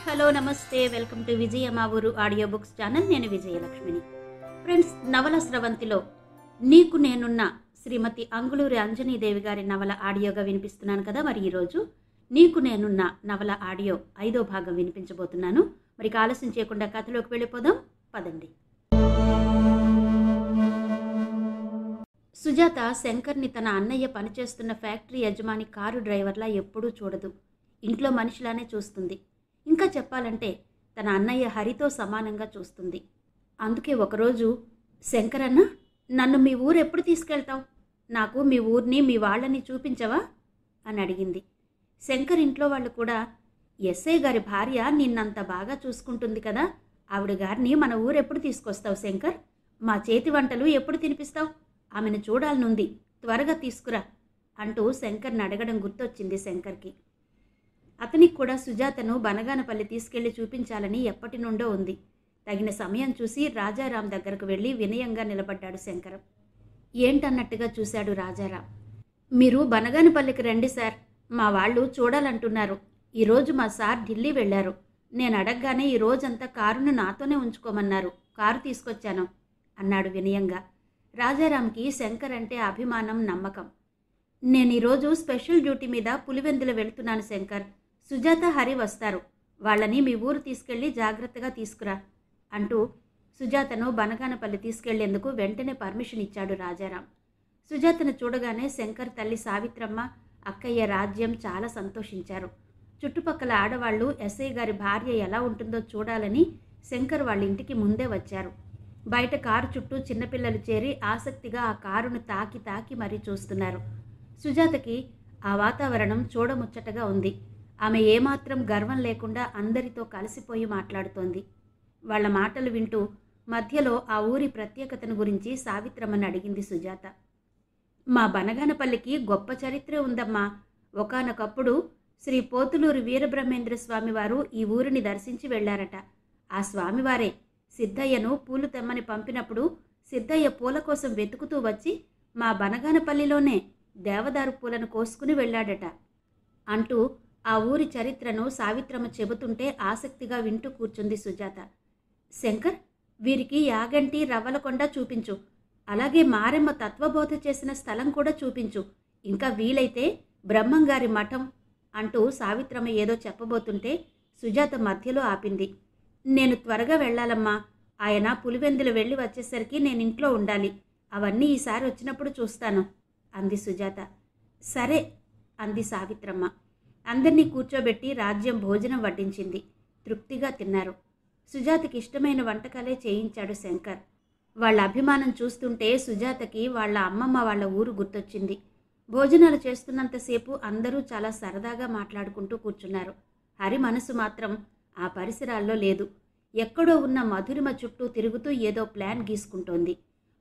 Hello నమస్తే welcome to విజయ మా ఊరు ఆడియో బుక్స్ ఛానల్. నేను విజయలక్ష్మిని. ఫ్రెండ్స్, నవల స్రవంతిలో నీకు నేనున్న శ్రీమతి అంగుళూరి అంజనీదేవి గారి నవల ఆడియోగా వినిపిస్తున్నాను కదా. మరి ఈరోజు నీకు నేనున్న నవల ఆడియో 5వ భాగం వినిపించబోతున్నాను. మరి ఆలస్యం చేయకుండా కథలోకి వెళ్ళిపోదాం పదండి. సుజాత శంకర్ని తన అన్నయ్య పనిచేస్తున్న ఫ్యాక్టరీ యజమాని కారు డ్రైవర్లా ఎప్పుడూ చూడదు. ఇంట్లో మనిషిలానే చూస్తుంది. ఇంకా చెప్పాలంటే తన అన్నయ్య హరితో సమానంగా చూస్తుంది. అందుకే ఒకరోజు, శంకరన్న, నన్ను మీ ఊరు ఎప్పుడు తీసుకెళ్తావు? నాకు మీ ఊరిని మీ వాళ్ళని చూపించవా అని అడిగింది. శంకర్ ఇంట్లో వాళ్ళు కూడా, ఎస్ఐ గారి భార్య నిన్నంత బాగా చూసుకుంటుంది కదా, ఆవిడ గారిని మన ఊరు ఎప్పుడు తీసుకొస్తావు శంకర్? మా చేతి వంటలు ఎప్పుడు తినిపిస్తావు? ఆమెను చూడాలనుంది, త్వరగా తీసుకురా అంటూ శంకర్ని అడగడం గుర్తొచ్చింది శంకర్కి. అతనికి కూడా సుజాతను బనగానపల్లి తీసుకెళ్లి చూపించాలని ఎప్పటి నుండో ఉంది. తగిన సమయం చూసి రాజారాం దగ్గరకు వెళ్ళి వినయంగా నిలబడ్డాడు శంకరం. ఏంటన్నట్టుగా చూశాడు రాజారాం. మీరు బనగానపల్లికి రండి సార్, మా వాళ్ళు చూడాలంటున్నారు. ఈరోజు మా సార్ ఢిల్లీ వెళ్లారు. నేను అడగగానే ఈ రోజంతా కారును నాతోనే ఉంచుకోమన్నారు. కారు తీసుకొచ్చాను అన్నాడు వినయంగా. రాజారాంకి శంకర్ అంటే అభిమానం, నమ్మకం. నేను ఈరోజు స్పెషల్ డ్యూటీ మీద పులివెందుల వెళుతున్నాను శంకర్. సుజాత, హరి వస్తారు. వాళ్ళని మీ ఊరు తీసుకెళ్లి జాగ్రత్తగా తీసుకురా అంటూ సుజాతను బనగానపల్లి తీసుకెళ్లేందుకు వెంటనే పర్మిషన్ ఇచ్చాడు రాజారాం. సుజాతను చూడగానే శంకర్ తల్లి సావిత్రమ్మ, అక్కయ్య రాజ్యం చాలా సంతోషించారు. చుట్టుపక్కల ఆడవాళ్లు ఎస్ఐ గారి భార్య ఎలా ఉంటుందో చూడాలని శంకర్ వాళ్ళ ఇంటికి ముందే వచ్చారు. బయట కారు చుట్టూ చిన్నపిల్లలు చేరి ఆసక్తిగా ఆ కారును తాకి తాకి మరీ చూస్తున్నారు. సుజాతకి ఆ వాతావరణం చూడముచ్చటగా ఉంది. ఆమె ఏమాత్రం గర్వం లేకుండా అందరితో కలిసిపోయి మాట్లాడుతోంది. వాళ్ల మాటలు వింటూ మధ్యలో ఆ ఊరి ప్రత్యేకతను గురించి సావిత్రమ్మని అడిగింది సుజాత. మా బనగానపల్లికి గొప్ప చరిత్రే ఉందమ్మా. ఒకానొకప్పుడు శ్రీ పోతులూరి వీరబ్రహ్మేంద్ర స్వామివారు ఈ ఊరిని దర్శించి వెళ్లారట. ఆ స్వామివారే సిద్ధయ్యను పూలు తెమ్మని పంపినప్పుడు సిద్ధయ్య పూల కోసం వెతుకుతూ వచ్చి మా బనగానపల్లిలోనే దేవదారు పూలను కోసుకుని వెళ్ళాడట అంటూ ఆ ఊరి చరిత్రను సావిత్రమ్మ చెబుతుంటే ఆసక్తిగా వింటూ కూర్చుంది సుజాత. శంకర్, వీరికి యాగంటి, రవ్వలకొండ చూపించు. అలాగే మారెమ్మ తత్వబోధ చేసిన స్థలం కూడా చూపించు. ఇంకా వీలైతే బ్రహ్మంగారి మఠం అంటూ సావిత్రమ్మ ఏదో చెప్పబోతుంటే సుజాత మధ్యలో ఆపింది. నేను త్వరగా వెళ్ళాలమ్మా. ఆయన పులివెందులు వెళ్ళి వచ్చేసరికి నేను ఇంట్లో ఉండాలి. అవన్నీ ఈసారి వచ్చినప్పుడు చూస్తాను అంది సుజాత. సరే అంది సావిత్రమ్మ. అందర్నీ కూర్చోబెట్టి రాజ్యం భోజనం వడ్డించింది. తృప్తిగా తిన్నారు. సుజాతకి ఇష్టమైన వంటకాలే చేయించాడు శంకర్. వాళ్ళ అభిమానం చూస్తుంటే సుజాతకి వాళ్ళ అమ్మమ్మ వాళ్ళ ఊరు గుర్తొచ్చింది. భోజనాలు చేస్తున్నంతసేపు అందరూ చాలా సరదాగా మాట్లాడుకుంటూ కూర్చున్నారు. హరి మనసు మాత్రం ఆ పరిసరాల్లో లేదు. ఎక్కడో ఉన్న మధురిమ చుట్టూ తిరుగుతూ ఏదో ప్లాన్ గీసుకుంటోంది.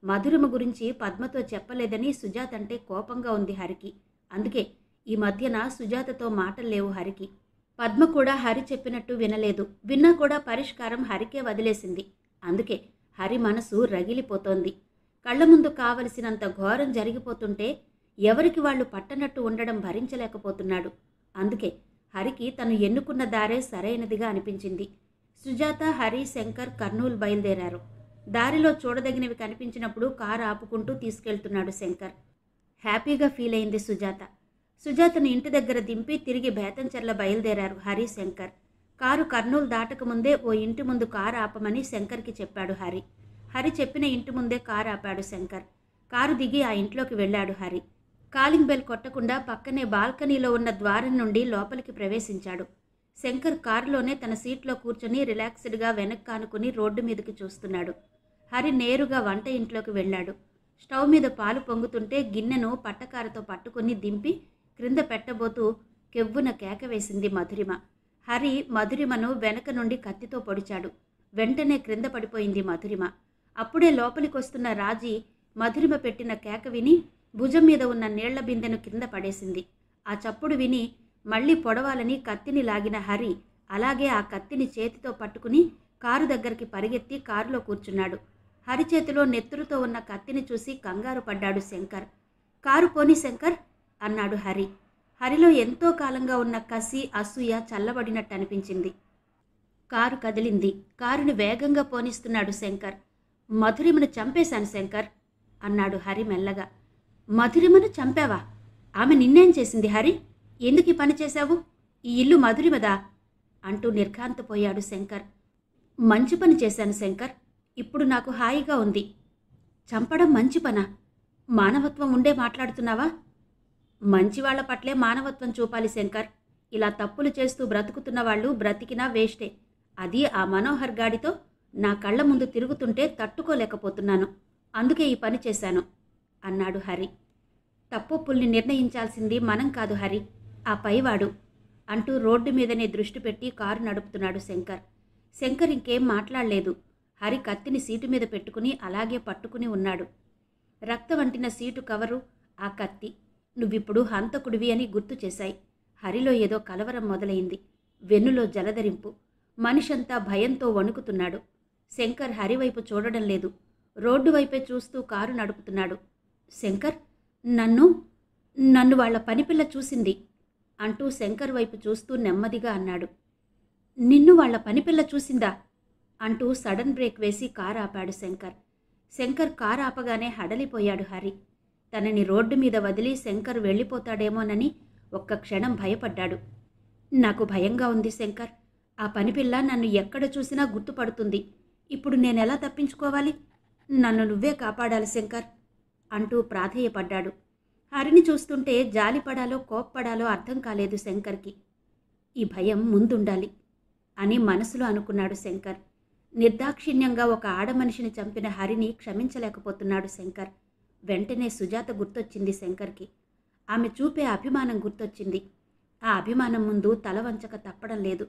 మధురిమ గురించి పద్మతో చెప్పలేదని సుజాత అంటే కోపంగా ఉంది హరికి. అందుకే ఈ మధ్యన సుజాతతో మాటలు లేవు హరికి. పద్మ కూడా హరి చెప్పినట్టు వినలేదు. విన్నా కూడా పరిష్కారం హరికే వదిలేసింది. అందుకే హరి మనసు రగిలిపోతోంది. కళ్ల ముందు కావలసినంత ఘోరం జరిగిపోతుంటే ఎవరికి వాళ్ళు పట్టనట్టు ఉండడం భరించలేకపోతున్నాడు. అందుకే హరికి తను ఎన్నుకున్న దారే సరైనదిగా అనిపించింది. సుజాత, హరి, శంకర్ కర్నూలు బయలుదేరారు. దారిలో చూడదగినవి కనిపించినప్పుడు కారు ఆపుకుంటూ తీసుకెళ్తున్నాడు శంకర్. హ్యాపీగా ఫీల్ అయింది సుజాత. సుజాతను ఇంటి దగ్గర దింపి తిరిగి బేతంచెర్ల బయలుదేరారు హరి, శంకర్. కారు కర్నూలు దాటకముందే ఓ ఇంటి ముందు కారు ఆపమని శంకర్కి చెప్పాడు హరి. హరి చెప్పిన ఇంటి ముందే కారు ఆపాడు శంకర్. కారు దిగి ఆ ఇంట్లోకి వెళ్ళాడు హరి. కాలింగ్ బెల్ కొట్టకుండా పక్కనే బాల్కనీలో ఉన్న ద్వారం నుండి లోపలికి ప్రవేశించాడు. శంకర్ కారులోనే తన సీట్లో కూర్చొని రిలాక్స్డ్గా వెనక్కానుకుని రోడ్డు మీదకి చూస్తున్నాడు. హరి నేరుగా వంట ఇంట్లోకి వెళ్ళాడు. స్టవ్ మీద పాలు పొంగుతుంటే గిన్నెను పట్టకారతో పట్టుకుని దింపి క్రింద పెట్టబోతూ కెవ్వున కేక వేసింది మధురిమ. హరి మధురిమను వెనక నుండి కత్తితో పొడిచాడు. వెంటనే క్రింద పడిపోయింది మధురిమ. అప్పుడే లోపలికొస్తున్న రాజీ మధురిమ పెట్టిన కేక విని భుజం మీద ఉన్న నీళ్ల బిందెను కింద పడేసింది. ఆ చప్పుడు విని మళ్లీ పొడవాలని కత్తిని లాగిన హరి అలాగే ఆ కత్తిని చేతితో పట్టుకుని కారు దగ్గరికి పరిగెత్తి కారులో కూర్చున్నాడు. హరి చేతిలో నెత్తురుతో ఉన్న కత్తిని చూసి కంగారు పడ్డాడు శంకర్. కారు పోని శంకర్ అన్నాడు హరి. హరిలో ఎంతో కాలంగా ఉన్న కసి, అసూయ చల్లబడినట్టు అనిపించింది. కారు కదిలింది. కారుని వేగంగా పోనిస్తున్నాడు శంకర్. మధురిమను చంపేశాను శంకర్ అన్నాడు హరి మెల్లగా. మధురిమను చంపావా? ఆమె నిన్నేం చేసింది హరి? ఎందుకు ఈ పని చేశావు? ఈ ఇల్లు మధురిమదా అంటూ నిర్ఘాంతపోయాడు శంకర్. మంచి పని చేశాను శంకర్. ఇప్పుడు నాకు హాయిగా ఉంది. చంపడం మంచి పనా? మానవత్వం ఉండే మాట్లాడుతున్నావా? మంచివాళ్ల పట్లే మానవత్వం చూపాలి శంకర్. ఇలా తప్పులు చేస్తూ బ్రతుకుతున్న వాళ్ళు బ్రతికినా వేస్టే. అది ఆ మనోహర్ గాడితో నా కళ్ల ముందు తిరుగుతుంటే తట్టుకోలేకపోతున్నాను. అందుకే ఈ పని చేశాను అన్నాడు హరి. తప్పొప్పుల్ని నిర్ణయించాల్సింది మనం కాదు హరి, ఆ పైవాడు అంటూ రోడ్డు మీదనే దృష్టి పెట్టి కారు నడుపుతున్నాడు శంకర్. శంకర్ ఇంకేం మాట్లాడలేదు. హరి కత్తిని సీటు మీద పెట్టుకుని అలాగే పట్టుకుని ఉన్నాడు. రక్తవంటిన సీటు కవరు, ఆ కత్తి నువ్విప్పుడు హంతకుడివి అని గుర్తు చేశాయి. హరిలో ఏదో కలవరం మొదలైంది. వెన్నులో జలధరింపు. మనిషంతా భయంతో వణుకుతున్నాడు. శంకర్ హరివైపు చూడడం లేదు. రోడ్డు వైపే చూస్తూ కారు నడుపుతున్నాడు. శంకర్, నన్ను వాళ్ల పనిపిల్ల చూసింది అంటూ శంకర్ వైపు చూస్తూ నెమ్మదిగా అన్నాడు. నిన్ను వాళ్ల పనిపిల్ల చూసిందా అంటూ సడన్ బ్రేక్ వేసి కారు ఆపాడు శంకర్. శంకర్ కారు ఆపగానే హడలిపోయాడు హరి. తనని రోడ్డు మీద వదిలి శంకర్ వెళ్ళిపోతాడేమోనని ఒక్క క్షణం భయపడ్డాడు. నాకు భయంగా ఉంది శంకర్. ఆ పనిపిల్ల నన్ను ఎక్కడ చూసినా గుర్తుపడుతుంది. ఇప్పుడు నేనెలా తప్పించుకోవాలి? నన్ను నువ్వే కాపాడాలి శంకర్ అంటూ ప్రాధేయపడ్డాడు. హరిని చూస్తుంటే జాలిపడాలో కోప్పడాలో అర్థం కాలేదు శంకర్కి. ఈ భయం ముందుండాలి అని మనసులో అనుకున్నాడు శంకర్. నిర్దాక్షిణ్యంగా ఒక ఆడమనిషిని చంపిన హరిని క్షమించలేకపోతున్నాడు శంకర్. వెంటనే సుజాత గుర్తొచ్చింది శంకర్కి. ఆమె చూపే అభిమానం గుర్తొచ్చింది. ఆ అభిమానం ముందు తలవంచక తప్పడం లేదు.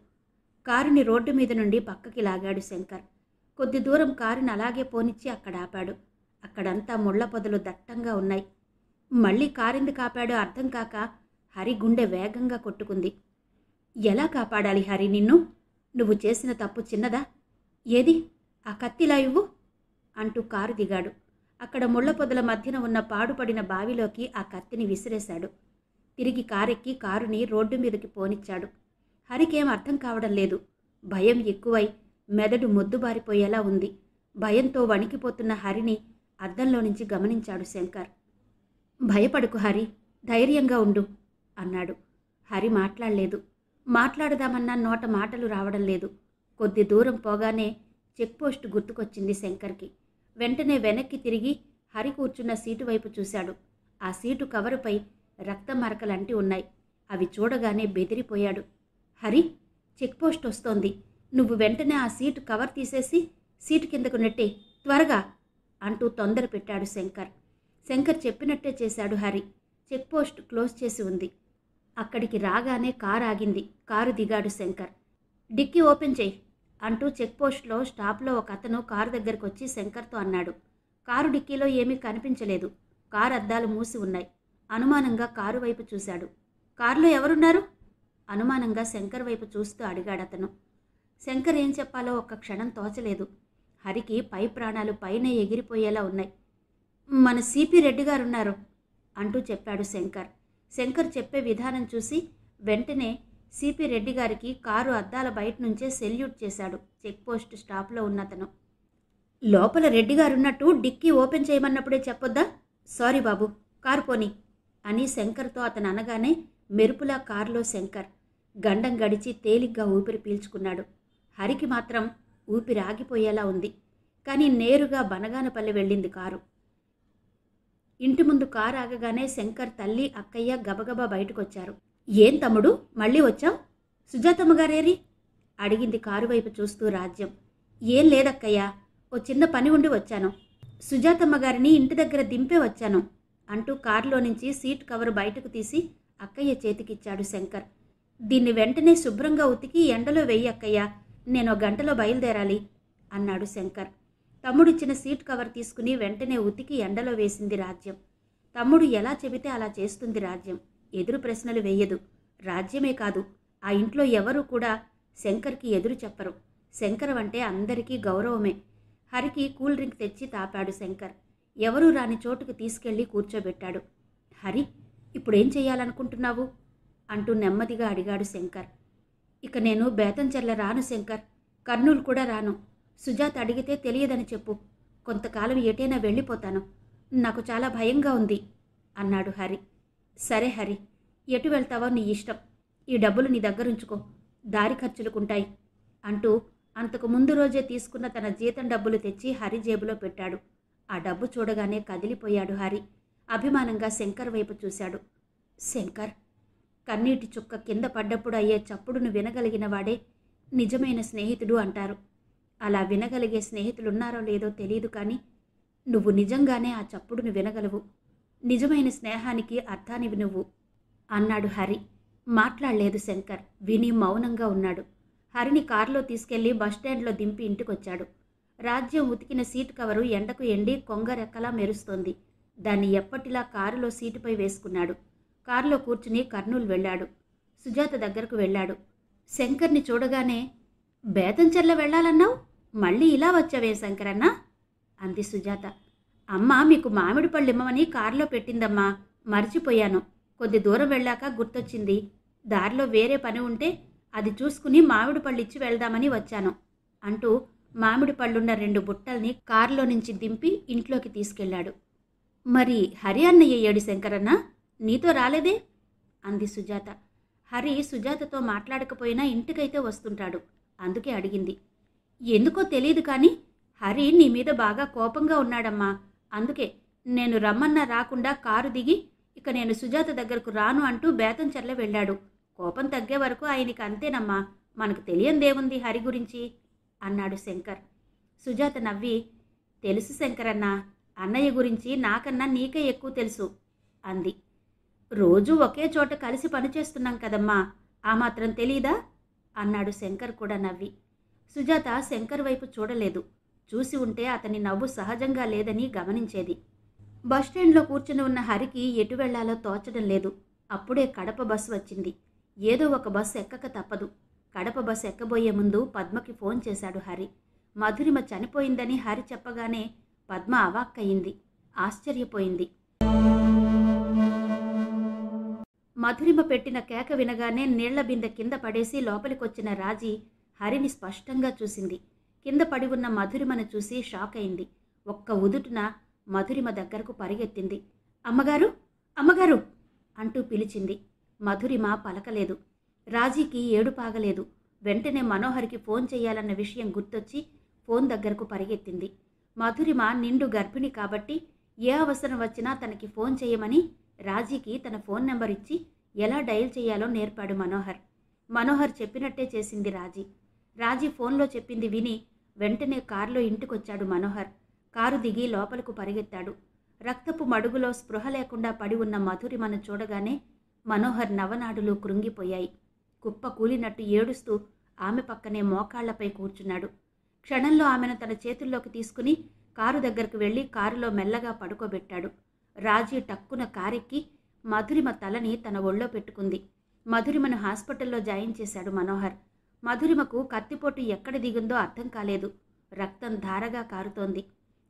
కారుని రోడ్డు మీద నుండి పక్కకి లాగాడు శంకర్. కొద్ది దూరం కారుని అలాగే పోనిచ్చి అక్కడ ఆపాడు. అక్కడంతా ముళ్ల పొదలు దట్టంగా ఉన్నాయి. మళ్ళీ కారెందుకు ఆపాడో అర్థం కాక హరి గుండె వేగంగా కొట్టుకుంది. ఎలా కాపాడాలి హరి నిన్ను? నువ్వు చేసిన తప్పు చిన్నదా? ఏది ఆ కత్తిలా ఇవ్వు అంటూ కారు దిగాడు. అక్కడ ముళ్ల పొదల మధ్యన ఉన్న పాడుపడిన బావిలోకి ఆ కత్తిని విసిరేశాడు. తిరిగి కారెక్కి కారుని రోడ్డు మీదకి పోనిచ్చాడు. హరికేం అర్థం కావడం లేదు. భయం ఎక్కువై మెదడు మొద్దుబారిపోయేలా ఉంది. భయంతో వణికిపోతున్న హరిని అద్దంలో నుంచి గమనించాడు శంకర్. భయపడుకు హరి, ధైర్యంగా ఉండు అన్నాడు. హరి మాట్లాడలేదు. మాట్లాడదామన్నా నోట మాటలు రావడం లేదు. కొద్ది దూరం పోగానే చెక్పోస్టు గుర్తుకొచ్చింది శంకర్కి. వెంటనే వెనక్కి తిరిగి హరి కూర్చున్న సీటు వైపు చూశాడు. ఆ సీటు కవరుపై రక్త మరకలంటి ఉన్నాయి. అవి చూడగానే బెదిరిపోయాడు. హరి, చెక్పోస్ట్ వస్తోంది. నువ్వు వెంటనే ఆ సీటు కవర్ తీసేసి సీటు కిందకు నెట్టే, త్వరగా అంటూ తొందర పెట్టాడు శంకర్. శంకర్ చెప్పినట్టే చేశాడు హరి. చెక్పోస్ట్ క్లోజ్ చేసి ఉంది. అక్కడికి రాగానే కారు ఆగింది. కారు దిగాడు శంకర్. డిక్కీ ఓపెన్ చేయి అంటూ చెక్పోస్ట్లో స్టాప్లో ఒక అతను కారు దగ్గరకు వచ్చి శంకర్తో అన్నాడు. కారు డిక్కీలో ఏమీ కనిపించలేదు. కారు అద్దాలు మూసి ఉన్నాయి. అనుమానంగా కారు వైపు చూశాడు. కారులో ఎవరున్నారు? అనుమానంగా శంకర్ వైపు చూస్తూ అడిగాడతను. శంకర్ ఏం చెప్పాలో ఒక్క క్షణం తోచలేదు. హరికి పై ప్రాణాలు పైనే ఎగిరిపోయేలా ఉన్నాయి. మన సిపి రెడ్డి గారున్నారు అంటూ చెప్పాడు శంకర్. శంకర్ చెప్పే విధానం చూసి వెంటనే సిపి రెడ్డి గారికి కారు అద్దాల బయట నుంచే సెల్యూట్ చేశాడు చెక్పోస్ట్ స్టాప్లో ఉన్నతను. లోపల రెడ్డి గారున్నట్టు డిక్కీ ఓపెన్ చేయమన్నప్పుడే చెప్పొద్దా? సారీ బాబు, కారు పోని అని శంకర్తో అతను అనగానే మెరుపులా కారులో శంకర్. గండం గడిచి తేలిగ్గా ఊపిరి పీల్చుకున్నాడు. హరికి మాత్రం ఊపిరి ఆగిపోయేలా ఉంది. కానీ నేరుగా బనగానపల్లి వెళ్ళింది కారు. ఇంటి ముందు కారు ఆగగానే శంకర్ తల్లి, అక్కయ్య గబగబా బయటకొచ్చారు. ఏం తమ్ముడు, మళ్ళీ వచ్చావు? సుజాతమ్మ గారేరి అడిగింది కారు వైపు చూస్తూ రాజ్యం. ఏం లేదక్కయ్యా, ఓ చిన్న పని ఉండి వచ్చాను. సుజాతమ్మ గారిని ఇంటి దగ్గర దింపే వచ్చాను అంటూ కారులో నుంచి సీట్ కవర్ బయటకు తీసి అక్కయ్య చేతికిచ్చాడు శంకర్. దీన్ని వెంటనే శుభ్రంగా ఉతికి ఎండలో వెయ్యి అక్కయ్య, నేను గంటలో బయలుదేరాలి అన్నాడు శంకర్. తమ్ముడిచ్చిన సీట్ కవర్ తీసుకుని వెంటనే ఉతికి ఎండలో వేసింది రాజ్యం. తమ్ముడు ఎలా చెబితే అలా చేస్తుంది రాజ్యం. ఎదురు ప్రశ్నలు వేయదు. రాజ్యమే కాదు, ఆ ఇంట్లో ఎవరూ కూడా శంకర్కి ఎదురు చెప్పరు. శంకర్ అంటే అందరికీ గౌరవమే. హరికి కూల్ డ్రింక్ తెచ్చి తాపాడు శంకర్. ఎవరూ రాని చోటుకు తీసుకెళ్లి కూర్చోబెట్టాడు. హరి, ఇప్పుడేం చెయ్యాలనుకుంటున్నావు అంటూ నెమ్మదిగా అడిగాడు శంకర్. ఇక నేను బేతంచెర్ల రాను శంకర్. కర్నూలు కూడా రాను. సుజాత అడిగితే తెలియదని చెప్పు. కొంతకాలం ఎటైనా వెళ్ళిపోతాను. నాకు చాలా భయంగా ఉంది అన్నాడు హరి. సరే హరి, ఎటు వెళ్తావో నీ ఇష్టం. ఈ డబ్బులు నీ దగ్గరుంచుకో, దారి ఖర్చులుకుంటాయి అంటూ అంతకు ముందు రోజే తీసుకున్న తన జీతం డబ్బులు తెచ్చి హరి జేబులో పెట్టాడు. ఆ డబ్బు చూడగానే కదిలిపోయాడు హరి. అభిమానంగా శంకర్ వైపు చూశాడు. శంకర్, కన్నీటి చుక్క కింద పడ్డప్పుడు అయ్యే చప్పుడును వినగలిగిన వాడే నిజమైన స్నేహితుడు అంటారు. అలా వినగలిగే స్నేహితులున్నారో లేదో తెలియదు, కానీ నువ్వు నిజంగానే ఆ చప్పుడును వినగలవు. నిజమైన స్నేహానికి అర్థానివి నువ్వు అన్నాడు హరి. మాట్లాడలేదు శంకర్. విని మౌనంగా ఉన్నాడు. హరిని కారులో తీసుకెళ్లి బస్టాండ్లో దింపి ఇంటికొచ్చాడు. రాజ్యం ఉతికిన సీటు కవరు ఎండకు ఎండి కొంగరెక్కలా మెరుస్తోంది. దాన్ని ఎప్పటిలా కారులో సీటుపై వేసుకున్నాడు. కారులో కూర్చుని కర్నూలు వెళ్ళాడు. సుజాత దగ్గరకు వెళ్ళాడు. శంకర్ని చూడగానే, బేతంచెర్ల వెళ్ళాలన్నావు, మళ్ళీ ఇలా వచ్చావే శంకరన్న అంది సుజాత. అమ్మ మీకు మామిడి పళ్ళు ఇమ్మని కారులో పెట్టిందమ్మా, మర్చిపోయాను. కొద్ది దూరం వెళ్ళాక గుర్తొచ్చింది. దారిలో వేరే పని ఉంటే అది చూసుకుని మామిడి పళ్ళు ఇచ్చి వెళ్దామని వచ్చాను అంటూ మామిడి పళ్ళున్న 2 బుట్టల్ని కారులో నుంచి దింపి ఇంట్లోకి తీసుకెళ్లాడు. మరి హరి అన్నయ్య ఏడు శంకరన్న, నీతో రాలేదే అంది సుజాత. హరి సుజాతతో మాట్లాడకపోయినా ఇంటికైతే వస్తుంటాడు, అందుకే అడిగింది. ఎందుకో తెలీదు కానీ హరి నీ మీద బాగా కోపంగా ఉన్నాడమ్మా. అందుకే నేను రమ్మన్నా రాకుండా కారు దిగి ఇక నేను సుజాత దగ్గరకు రాను అంటూ బేతంచెర్ల వెళ్ళాడు. కోపం తగ్గే వరకు ఆయనకి అంతేనమ్మా, మనకు తెలియందేముంది హరి గురించి అన్నాడు శంకర్. సుజాత నవ్వి, తెలుసు శంకరన్న, అన్నయ్య గురించి నాకన్నా నీకే ఎక్కువ తెలుసు అంది. రోజూ ఒకే చోట కలిసి పనిచేస్తున్నాం కదమ్మా, ఆ మాత్రం తెలీదా అన్నాడు శంకర్ కూడా నవ్వి. సుజాత శంకర్ వైపు చూడలేదు. చూసి ఉంటే అతని నవ్వు సహజంగా లేదని గమనించేది. బస్టాండ్లో కూర్చుని ఉన్న హరికి ఎటు వెళ్లాలో తోచడం లేదు. అప్పుడే కడప బస్సు వచ్చింది. ఏదో ఒక బస్సు ఎక్కక తప్పదు. కడప బస్సు ఎక్కబోయే ముందు పద్మకి ఫోన్ చేశాడు హరి. మధురిమ చనిపోయిందని హరి చెప్పగానే పద్మ అవాక్కయింది, ఆశ్చర్యపోయింది. మధురిమ పెట్టిన కేక వినగానే నీళ్ల బిందె కింద పడేసి లోపలికొచ్చిన రాజీ హరిని స్పష్టంగా చూసింది. కింద పడి ఉన్న మధురిమను చూసి షాక్ అయింది. ఒక్క ఉదుటున మధురిమ దగ్గరకు పరిగెత్తింది. అమ్మగారు, అమ్మగారు అంటూ పిలిచింది. మధురిమ పలకలేదు. రాజీకి ఏడుపాగలేదు. వెంటనే మనోహర్కి ఫోన్ చేయాలన్న విషయం గుర్తొచ్చి ఫోన్ దగ్గరకు పరిగెత్తింది. మధురిమ నిండు గర్భిణి కాబట్టి ఏ అవసరం వచ్చినా తనకి ఫోన్ చేయమని రాజీకి తన ఫోన్ నెంబర్ ఇచ్చి ఎలా డయల్ చేయాలో నేర్పాడు మనోహర్. మనోహర్ చెప్పినట్టే చేసింది రాజీ. రాజీ ఫోన్లో చెప్పింది విని వెంటనే కారులో ఇంటికొచ్చాడు మనోహర్. కారు దిగి లోపలకు పరిగెత్తాడు. రక్తపు మడుగులో స్పృహ లేకుండా పడి ఉన్న మధురిమను చూడగానే మనోహర్ నవనాడులు కృంగిపోయాయి. కుప్ప కూలినట్టు ఏడుస్తూ ఆమె పక్కనే మోకాళ్లపై కూర్చున్నాడు. క్షణంలో ఆమెను తన చేతుల్లోకి తీసుకుని కారు దగ్గరకు వెళ్లి కారులో మెల్లగా పడుకోబెట్టాడు. రాజీ టక్కున కారెక్కి మధురిమ తలని తన ఒళ్ళో పెట్టుకుంది. మధురిమను హాస్పిటల్లో జాయిన్ చేశాడు మనోహర్. మధురిమకు కత్తిపోటు ఎక్కడ దిగుందో అర్థం కాలేదు. రక్తం ధారగా కారుతోంది.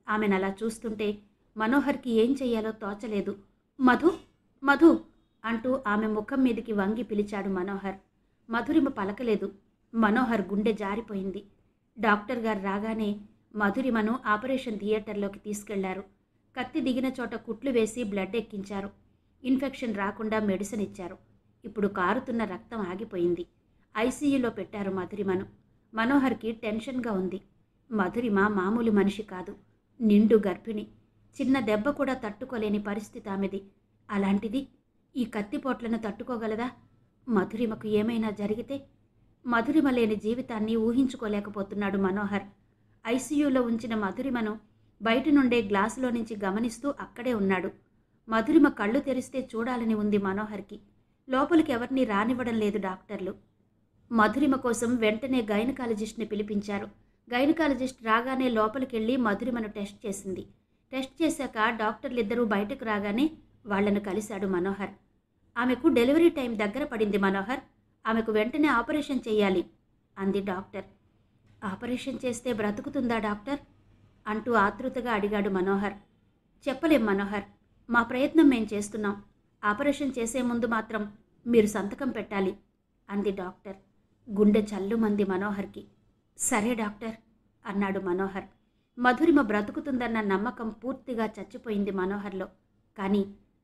ఆమెనలా చూస్తుంటే మనోహర్కి ఏం చెయ్యాలో తోచలేదు. మధు, మధు అంటూ ఆమె ముఖం మీదికి వంగి పిలిచాడు మనోహర్. మధురిమ పలకలేదు. మనోహర్ గుండె జారిపోయింది. డాక్టర్ గారు రాగానే మధురిమను ఆపరేషన్ థియేటర్లోకి తీసుకెళ్లారు. కత్తి దిగిన చోట కుట్లు వేసి బ్లడ్ ఎక్కించారు. ఇన్ఫెక్షన్ రాకుండా మెడిసిన్ ఇచ్చారు. ఇప్పుడు కారుతున్న రక్తం ఆగిపోయింది. ఐసీయూలో పెట్టారు మధురిమను. మనోహర్కి టెన్షన్గా ఉంది. మధురిమ మామూలు మనిషి కాదు, నిండు గర్భిణి. చిన్న దెబ్బ కూడా తట్టుకోలేని పరిస్థితి ఆమెది. అలాంటిది ఈ కత్తిపోట్లను తట్టుకోగలదా? మధురిమకు ఏమైనా జరిగితే? మధురిమ లేని జీవితాన్ని ఊహించుకోలేకపోతున్నాడు మనోహర్. ఐసీయూలో ఉంచిన మధురిమను బయట నుండే గ్లాసులో నుంచి గమనిస్తూ అక్కడే ఉన్నాడు. మధురిమ కళ్ళు తెరిస్తే చూడాలని ఉంది మనోహర్కి. లోపలికి ఎవరినీ రానివ్వడం లేదు డాక్టర్లు. మధురిమ కోసం వెంటనే గైనకాలజిస్ట్ని పిలిపించారు. గైనకాలజిస్ట్ రాగానే లోపలికెళ్ళి మధురిమను టెస్ట్ చేసింది. టెస్ట్ చేశాక డాక్టర్లిద్దరూ బయటకు రాగానే వాళ్లను కలిశాడు మనోహర్. ఆమెకు డెలివరీ టైం దగ్గర పడింది మనోహర్, ఆమెకు వెంటనే ఆపరేషన్ చేయాలి అంది డాక్టర్. ఆపరేషన్ చేస్తే బ్రతుకుతుందా డాక్టర్ అంటూ ఆతృతగా అడిగాడు మనోహర్. చెప్పలేం మనోహర్, మా ప్రయత్నం మేం చేస్తున్నాం. ఆపరేషన్ చేసే ముందు మాత్రం మీరు సంతకం పెట్టాలి అంది డాక్టర్. గుండె చల్లుమంది మనోహర్కి. సరే డాక్టర్ అన్నాడు మనోహర్. మధురిమ బ్రతుకుతుందన్న నమ్మకం పూర్తిగా చచ్చిపోయింది మనోహర్లో. కానీ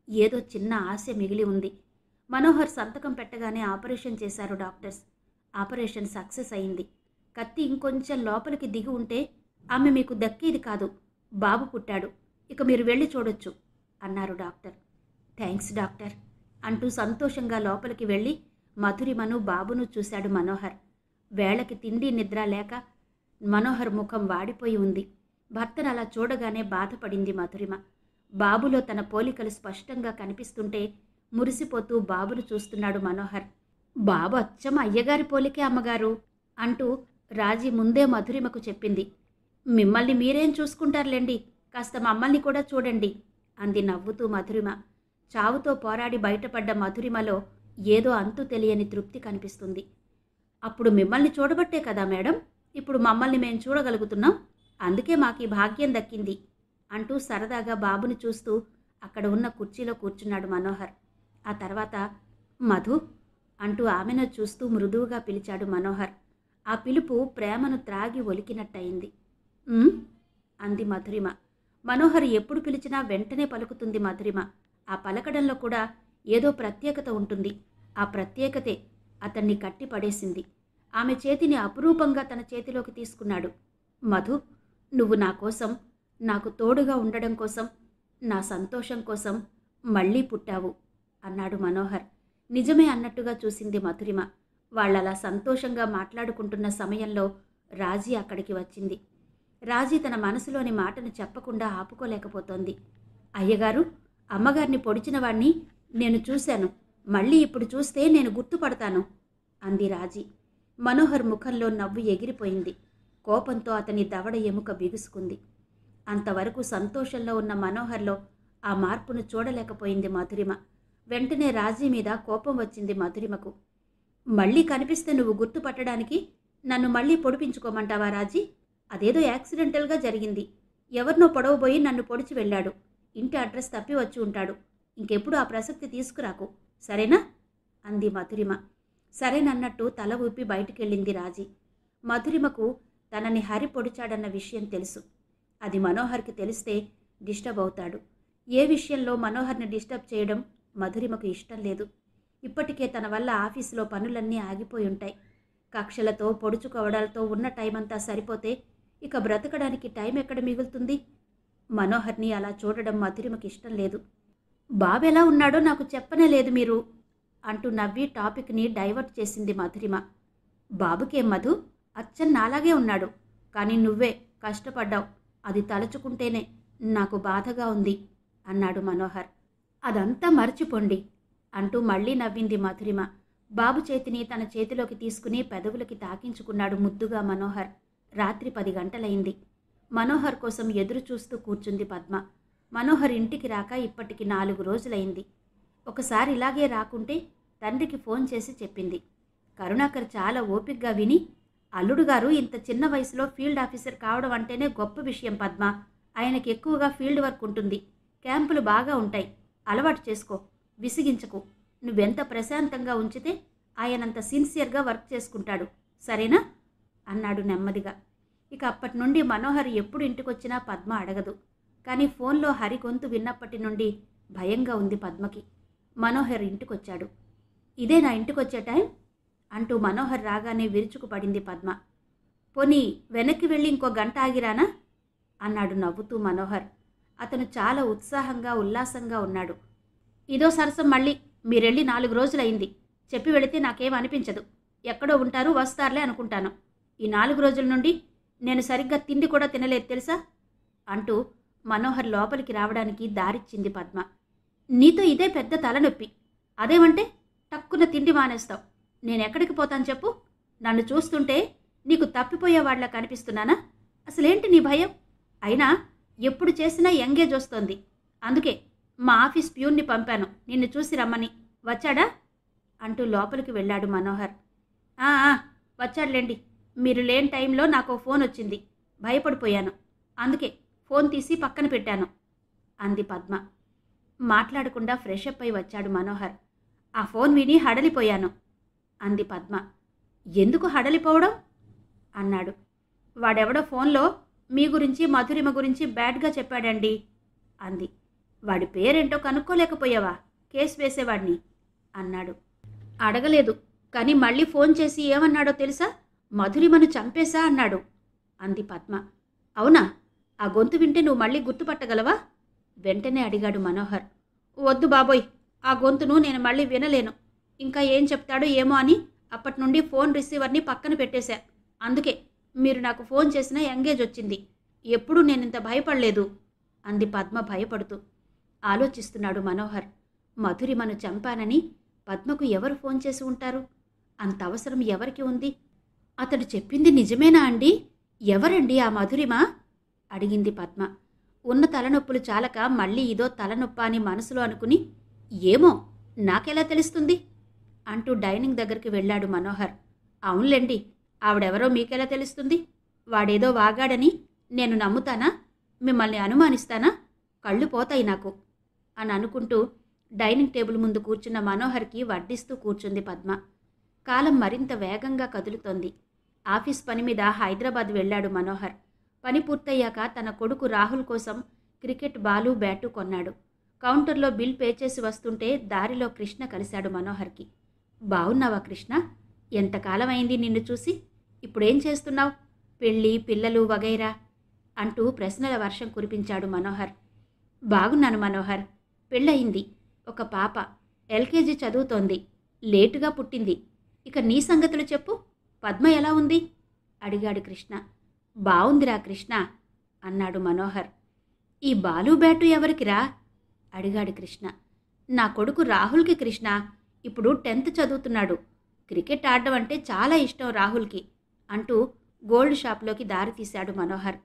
ఏదో చిన్న ఆశ మిగిలి ఉంది. మనోహర్ సంతకం పెట్టగానే ఆపరేషన్ చేశారు డాక్టర్స్. ఆపరేషన్ సక్సెస్ అయింది. కత్తి ఇంకొంచెం లోపలికి దిగి ఉంటే ఆమె మీకు దక్కేది కాదు. బాబు పుట్టాడు. ఇక మీరు వెళ్ళి చూడొచ్చు అన్నారు డాక్టర్. థ్యాంక్స్ డాక్టర్ అంటూ సంతోషంగా లోపలికి వెళ్ళి మధురిమను బాబును చూశాడు మనోహర్. వేళకి తిండి నిద్ర లేక మనోహర్ ముఖం వాడిపోయి ఉంది. భర్తను అలా చూడగానే బాధపడింది మధురిమ. బాబులో తన పోలికలు స్పష్టంగా కనిపిస్తుంటే మురిసిపోతూ బాబును చూస్తున్నాడు మనోహర్. బాబు అచ్చం అయ్యగారి పోలికే అమ్మగారు అంటూ రాజీ ముందే మధురిమకు చెప్పింది. మిమ్మల్ని మీరేం చూసుకుంటారులేండి, కాస్త మమ్మల్ని కూడా చూడండి అంది నవ్వుతూ మధురిమ. చావుతో పోరాడి బయటపడ్డ మధురిమలో ఏదో అంతు తెలియని తృప్తి కనిపిస్తుంది. అప్పుడు మిమ్మల్ని చూడబట్టే కదా మేడం ఇప్పుడు మమ్మల్ని మేం చూడగలుగుతున్నాం. అందుకే మాకు ఈ భాగ్యం దక్కింది అంటూ సరదాగా బాబుని చూస్తూ అక్కడ ఉన్న కుర్చీలో కూర్చున్నాడు మనోహర్. ఆ తర్వాత మధు అంటూ ఆమెను చూస్తూ మృదువుగా పిలిచాడు మనోహర్. ఆ పిలుపు ప్రేమను త్రాగి ఒలికినట్టయింది. అంది మధురిమ. మనోహర్ ఎప్పుడు పిలిచినా వెంటనే పలుకుతుంది మధురిమ. ఆ పలకడంలో కూడా ఏదో ప్రత్యేకత ఉంటుంది. ఆ ప్రత్యేకతే అతన్ని కట్టి పడేసింది. ఆమె చేతిని అపురూపంగా తన చేతిలోకి తీసుకున్నాడు. మధు, నువ్వు నా కోసం, నాకు తోడుగా ఉండడం కోసం, నా సంతోషం కోసం మళ్ళీ పుట్టావు అన్నాడు మనోహర్. నిజమే అన్నట్టుగా చూసింది మధురిమ. వాళ్ళలా సంతోషంగా మాట్లాడుకుంటున్న సమయంలో రాజీ అక్కడికి వచ్చింది. రాజీ తన మనసులోని మాటను చెప్పకుండా ఆపుకోలేకపోతోంది. అయ్యగారు, అమ్మగారిని పొడిచిన వాణ్ణి నేను చూశాను. మళ్ళీ ఇప్పుడు చూస్తే నేను గుర్తుపడతాను అంది రాజీ. మనోహర్ ముఖంలో నవ్వు ఎగిరిపోయింది. కోపంతో అతని దవడ ఎముక బిగుసుకుంది. అంతవరకు సంతోషంలో ఉన్న మనోహర్లో ఆ మార్పును చూడలేకపోయింది మధురిమ. వెంటనే రాజీ మీద కోపం వచ్చింది మధురిమకు. మళ్ళీ కనిపిస్తే నువ్వు గుర్తుపట్టడానికి నన్ను మళ్ళీ పొడిపించుకోమంటావా రాజీ? అదేదో యాక్సిడెంటల్గా జరిగింది. ఎవరినో పొడవబోయి నన్ను పొడిచి వెళ్ళాడు. ఇంటి అడ్రస్ తప్పి వచ్చి ఉంటాడు. ఇంకెప్పుడు ఆ ప్రసక్తి తీసుకురాకు, సరేనా అంది మధురిమ. సరేనన్నట్టు తల ఊపి బయటికెళ్ళింది రాజీ. మధురిమకు తనని హరి పొడిచాడన్న విషయం తెలుసు. అది మనోహర్కి తెలిస్తే డిస్టర్బ్ అవుతాడు. ఏ విషయంలో మనోహర్ని డిస్టర్బ్ చేయడం మధురిమకు ఇష్టం లేదు. ఇప్పటికే తన వల్ల ఆఫీసులో పనులన్నీ ఆగిపోయి ఉంటాయి. కక్షలతో పొడుచుకోవడాలతో ఉన్న టైం అంతా సరిపోతే ఇక బ్రతకడానికి టైం ఎక్కడ మిగులుతుంది? మనోహర్ని అలా చూడడం మధురిమకి ఇష్టం లేదు. బాబెలా ఉన్నాడో నాకు చెప్పనే లేదు మీరు అంటూ నవ్వి టాపిక్ని డైవర్ట్ చేసింది మధురిమ. బాబుకేం మధు, అచ్చం నాలాగే ఉన్నాడు. కానీ నువ్వే కష్టపడ్డావు. అది తలుచుకుంటేనే నాకు బాధగా ఉంది అన్నాడు మనోహర్. అదంతా మర్చిపోండి అంటూ మళ్ళీ నవ్వింది మధురిమ. బాబు చేతిని తన చేతిలోకి తీసుకుని పెదవులకి తాకించుకున్నాడు ముద్దుగా మనోహర్. రాత్రి 10 గంటలైంది. మనోహర్ కోసం ఎదురు చూస్తూ కూర్చుంది పద్మ. మనోహర్ ఇంటికి రాక ఇప్పటికి 4 రోజులైంది. ఒకసారి ఇలాగే రాకుంటే తండ్రికి ఫోన్ చేసి చెప్పింది. కరుణాకర్ చాలా ఓపికగా విని, అల్లుడు గారు ఇంత చిన్న వయసులో ఫీల్డ్ ఆఫీసర్ కావడం అంటేనే గొప్ప విషయం పద్మ. ఆయనకి ఎక్కువగా ఫీల్డ్ వర్క్ ఉంటుంది. క్యాంపులు బాగా ఉంటాయి. అలవాటు చేసుకో, విసిగించకు. నువ్వెంత ప్రశాంతంగా ఉంచితే ఆయనంత సిన్సియర్గా వర్క్ చేసుకుంటాడు, సరేనా అన్నాడు నెమ్మదిగా. ఇక అప్పటి నుండి మనోహర్ ఎప్పుడు ఇంటికొచ్చినా పద్మ అడగదు. కానీ ఫోన్లో హరి గొంతు విన్నప్పటి నుండి భయంగా ఉంది పద్మకి. మనోహర్ ఇంటికొచ్చాడు. ఇదే నా ఇంటికొచ్చే టైం అంటూ మనోహర్ రాగానే విరుచుకుపడింది పద్మ. పోనీ వెనక్కి వెళ్ళి ఇంకో గంట ఆగిరానా అన్నాడు నవ్వుతూ మనోహర్. అతను చాలా ఉత్సాహంగా ఉల్లాసంగా ఉన్నాడు. ఇదో సరసం మళ్ళీ, మీరెళ్ళి 4 రోజులైంది. చెప్పి వెళితే నాకేం అనిపించదు. ఎక్కడో ఉంటారు, వస్తారులే అనుకుంటాను. ఈ 4 రోజుల నుండి నేను సరిగ్గా తిండి కూడా తినలేదు తెలుసా అంటూ మనోహర్ లోపలికి రావడానికి దారిచ్చింది పద్మ. నీతో ఇదే పెద్ద తలనొప్పి. అదేమంటే టక్కున తిండి మానేస్తావు. నేనెక్కడికి పోతాను చెప్పు? నన్ను చూస్తుంటే నీకు తప్పిపోయేవాళ్ల కనిపిస్తున్నానా? అసలేంటి నీ భయం? అయినా ఎప్పుడు చేసినా ఎంగేజ్ వస్తోంది. అందుకే మా ఆఫీస్ ప్యూన్ని పంపాను నిన్ను చూసి రమ్మని. వచ్చాడా అంటూ లోపలికి వెళ్ళాడు మనోహర్. వచ్చాడులేండి. మీరు లేని టైంలో నాకు ఫోన్ వచ్చింది. భయపడిపోయాను. అందుకే ఫోన్ తీసి పక్కన పెట్టాను అంది పద్మ. మాట్లాడకుండా ఫ్రెష్ అప్ అయి వచ్చాడు మనోహర్. ఆ ఫోన్ విని హడలిపోయాను అంది పద్మ. ఎందుకు హడలిపోవడం అన్నాడు. వాడెవడో ఫోన్లో మీ గురించి మధురిమ గురించి బ్యాడ్గా చెప్పాడండి అంది. వాడి పేరేంటో కనుక్కోలేకపోయావా? కేసు వేసేవాడిని అన్నాడు. అడగలేదు, కానీ మళ్ళీ ఫోన్ చేసి ఏమన్నాడో తెలుసా? మధురిమను చంపేశా అన్నాడు అంది పద్మ. అవునా? ఆ గొంతు వింటే నువ్వు మళ్ళీ గుర్తుపట్టగలవా? వెంటనే అడిగాడు మనోహర్. వద్దు బాబోయ్, ఆ గొంతును నేను మళ్ళీ వినలేను. ఇంకా ఏం చెప్తాడో ఏమో అని అప్పటి నుండి ఫోన్ రిసీవర్ని పక్కన పెట్టేశా. అందుకే మీరు నాకు ఫోన్ చేసినా ఎంగేజ్ వచ్చింది. ఎప్పుడూ నేనింత భయపడలేదు అంది పద్మ భయపడుతూ. ఆలోచిస్తున్నాడు మనోహర్. మధురిమను చంపానని పద్మకు ఎవరు ఫోన్ చేసి ఉంటారు? అంత అవసరం ఎవరికి ఉంది? అతడు చెప్పింది నిజమేనా అండి? ఎవరండి ఆ మధురిమ? అడిగింది పద్మ. ఉన్న తలనొప్పులు చాలక మళ్ళీ ఇదో తలనొప్ప అని మనసులో అనుకుని, ఏమో నాకెలా తెలుస్తుంది అంటూ డైనింగ్ దగ్గరికి వెళ్ళాడు మనోహర్. అవునులేండి, ఆవిడెవరో మీకెలా తెలుస్తుంది? వాడేదో వాగాడని నేను నమ్ముతానా? మిమ్మల్ని అనుమానిస్తానా? కళ్ళు పోతాయి నాకు అని అనుకుంటూ డైనింగ్ టేబుల్ ముందు కూర్చున్న మనోహర్కి వడ్డిస్తూ కూర్చుంది పద్మ. కాలం మరింత వేగంగా కదులుతోంది. ఆఫీస్ పని మీద హైదరాబాద్ వెళ్ళాడు మనోహర్. పని పూర్తయ్యాక తన కొడుకు రాహుల్ కోసం క్రికెట్ బాలు బ్యాటు కొన్నాడు. కౌంటర్లో బిల్ పే చేసి వస్తుంటే దారిలో కృష్ణ కలిశాడు మనోహర్కి. బావున్నావా కృష్ణ? ఎంతకాలం అయింది నిన్ను చూసి? ఇప్పుడేం చేస్తున్నావు? పెళ్ళి, పిల్లలు వగైరా అంటూ ప్రశ్నల వర్షం కురిపించాడు మనోహర్. బాగున్నాను మనోహర్. పెళ్ళయింది. ఒక పాప ఎల్కేజీ చదువుతోంది. లేటుగా పుట్టింది. ఇక నీ సంగతులు చెప్పు. పద్మ ఎలా ఉంది అడిగాడు కృష్ణ. బావుందిరా కృష్ణ అన్నాడు మనోహర్. ఈ బాలు బ్యాటు ఎవరికిరా అడిగాడు కృష్ణ. నా కొడుకు రాహుల్కి కృష్ణ. ఇప్పుడు 10th చదువుతున్నాడు. క్రికెట్ ఆడడం అంటే చాలా ఇష్టం రాహుల్కి అంటూ గోల్డ్ షాప్లోకి దారి తీశాడు మనోహర్.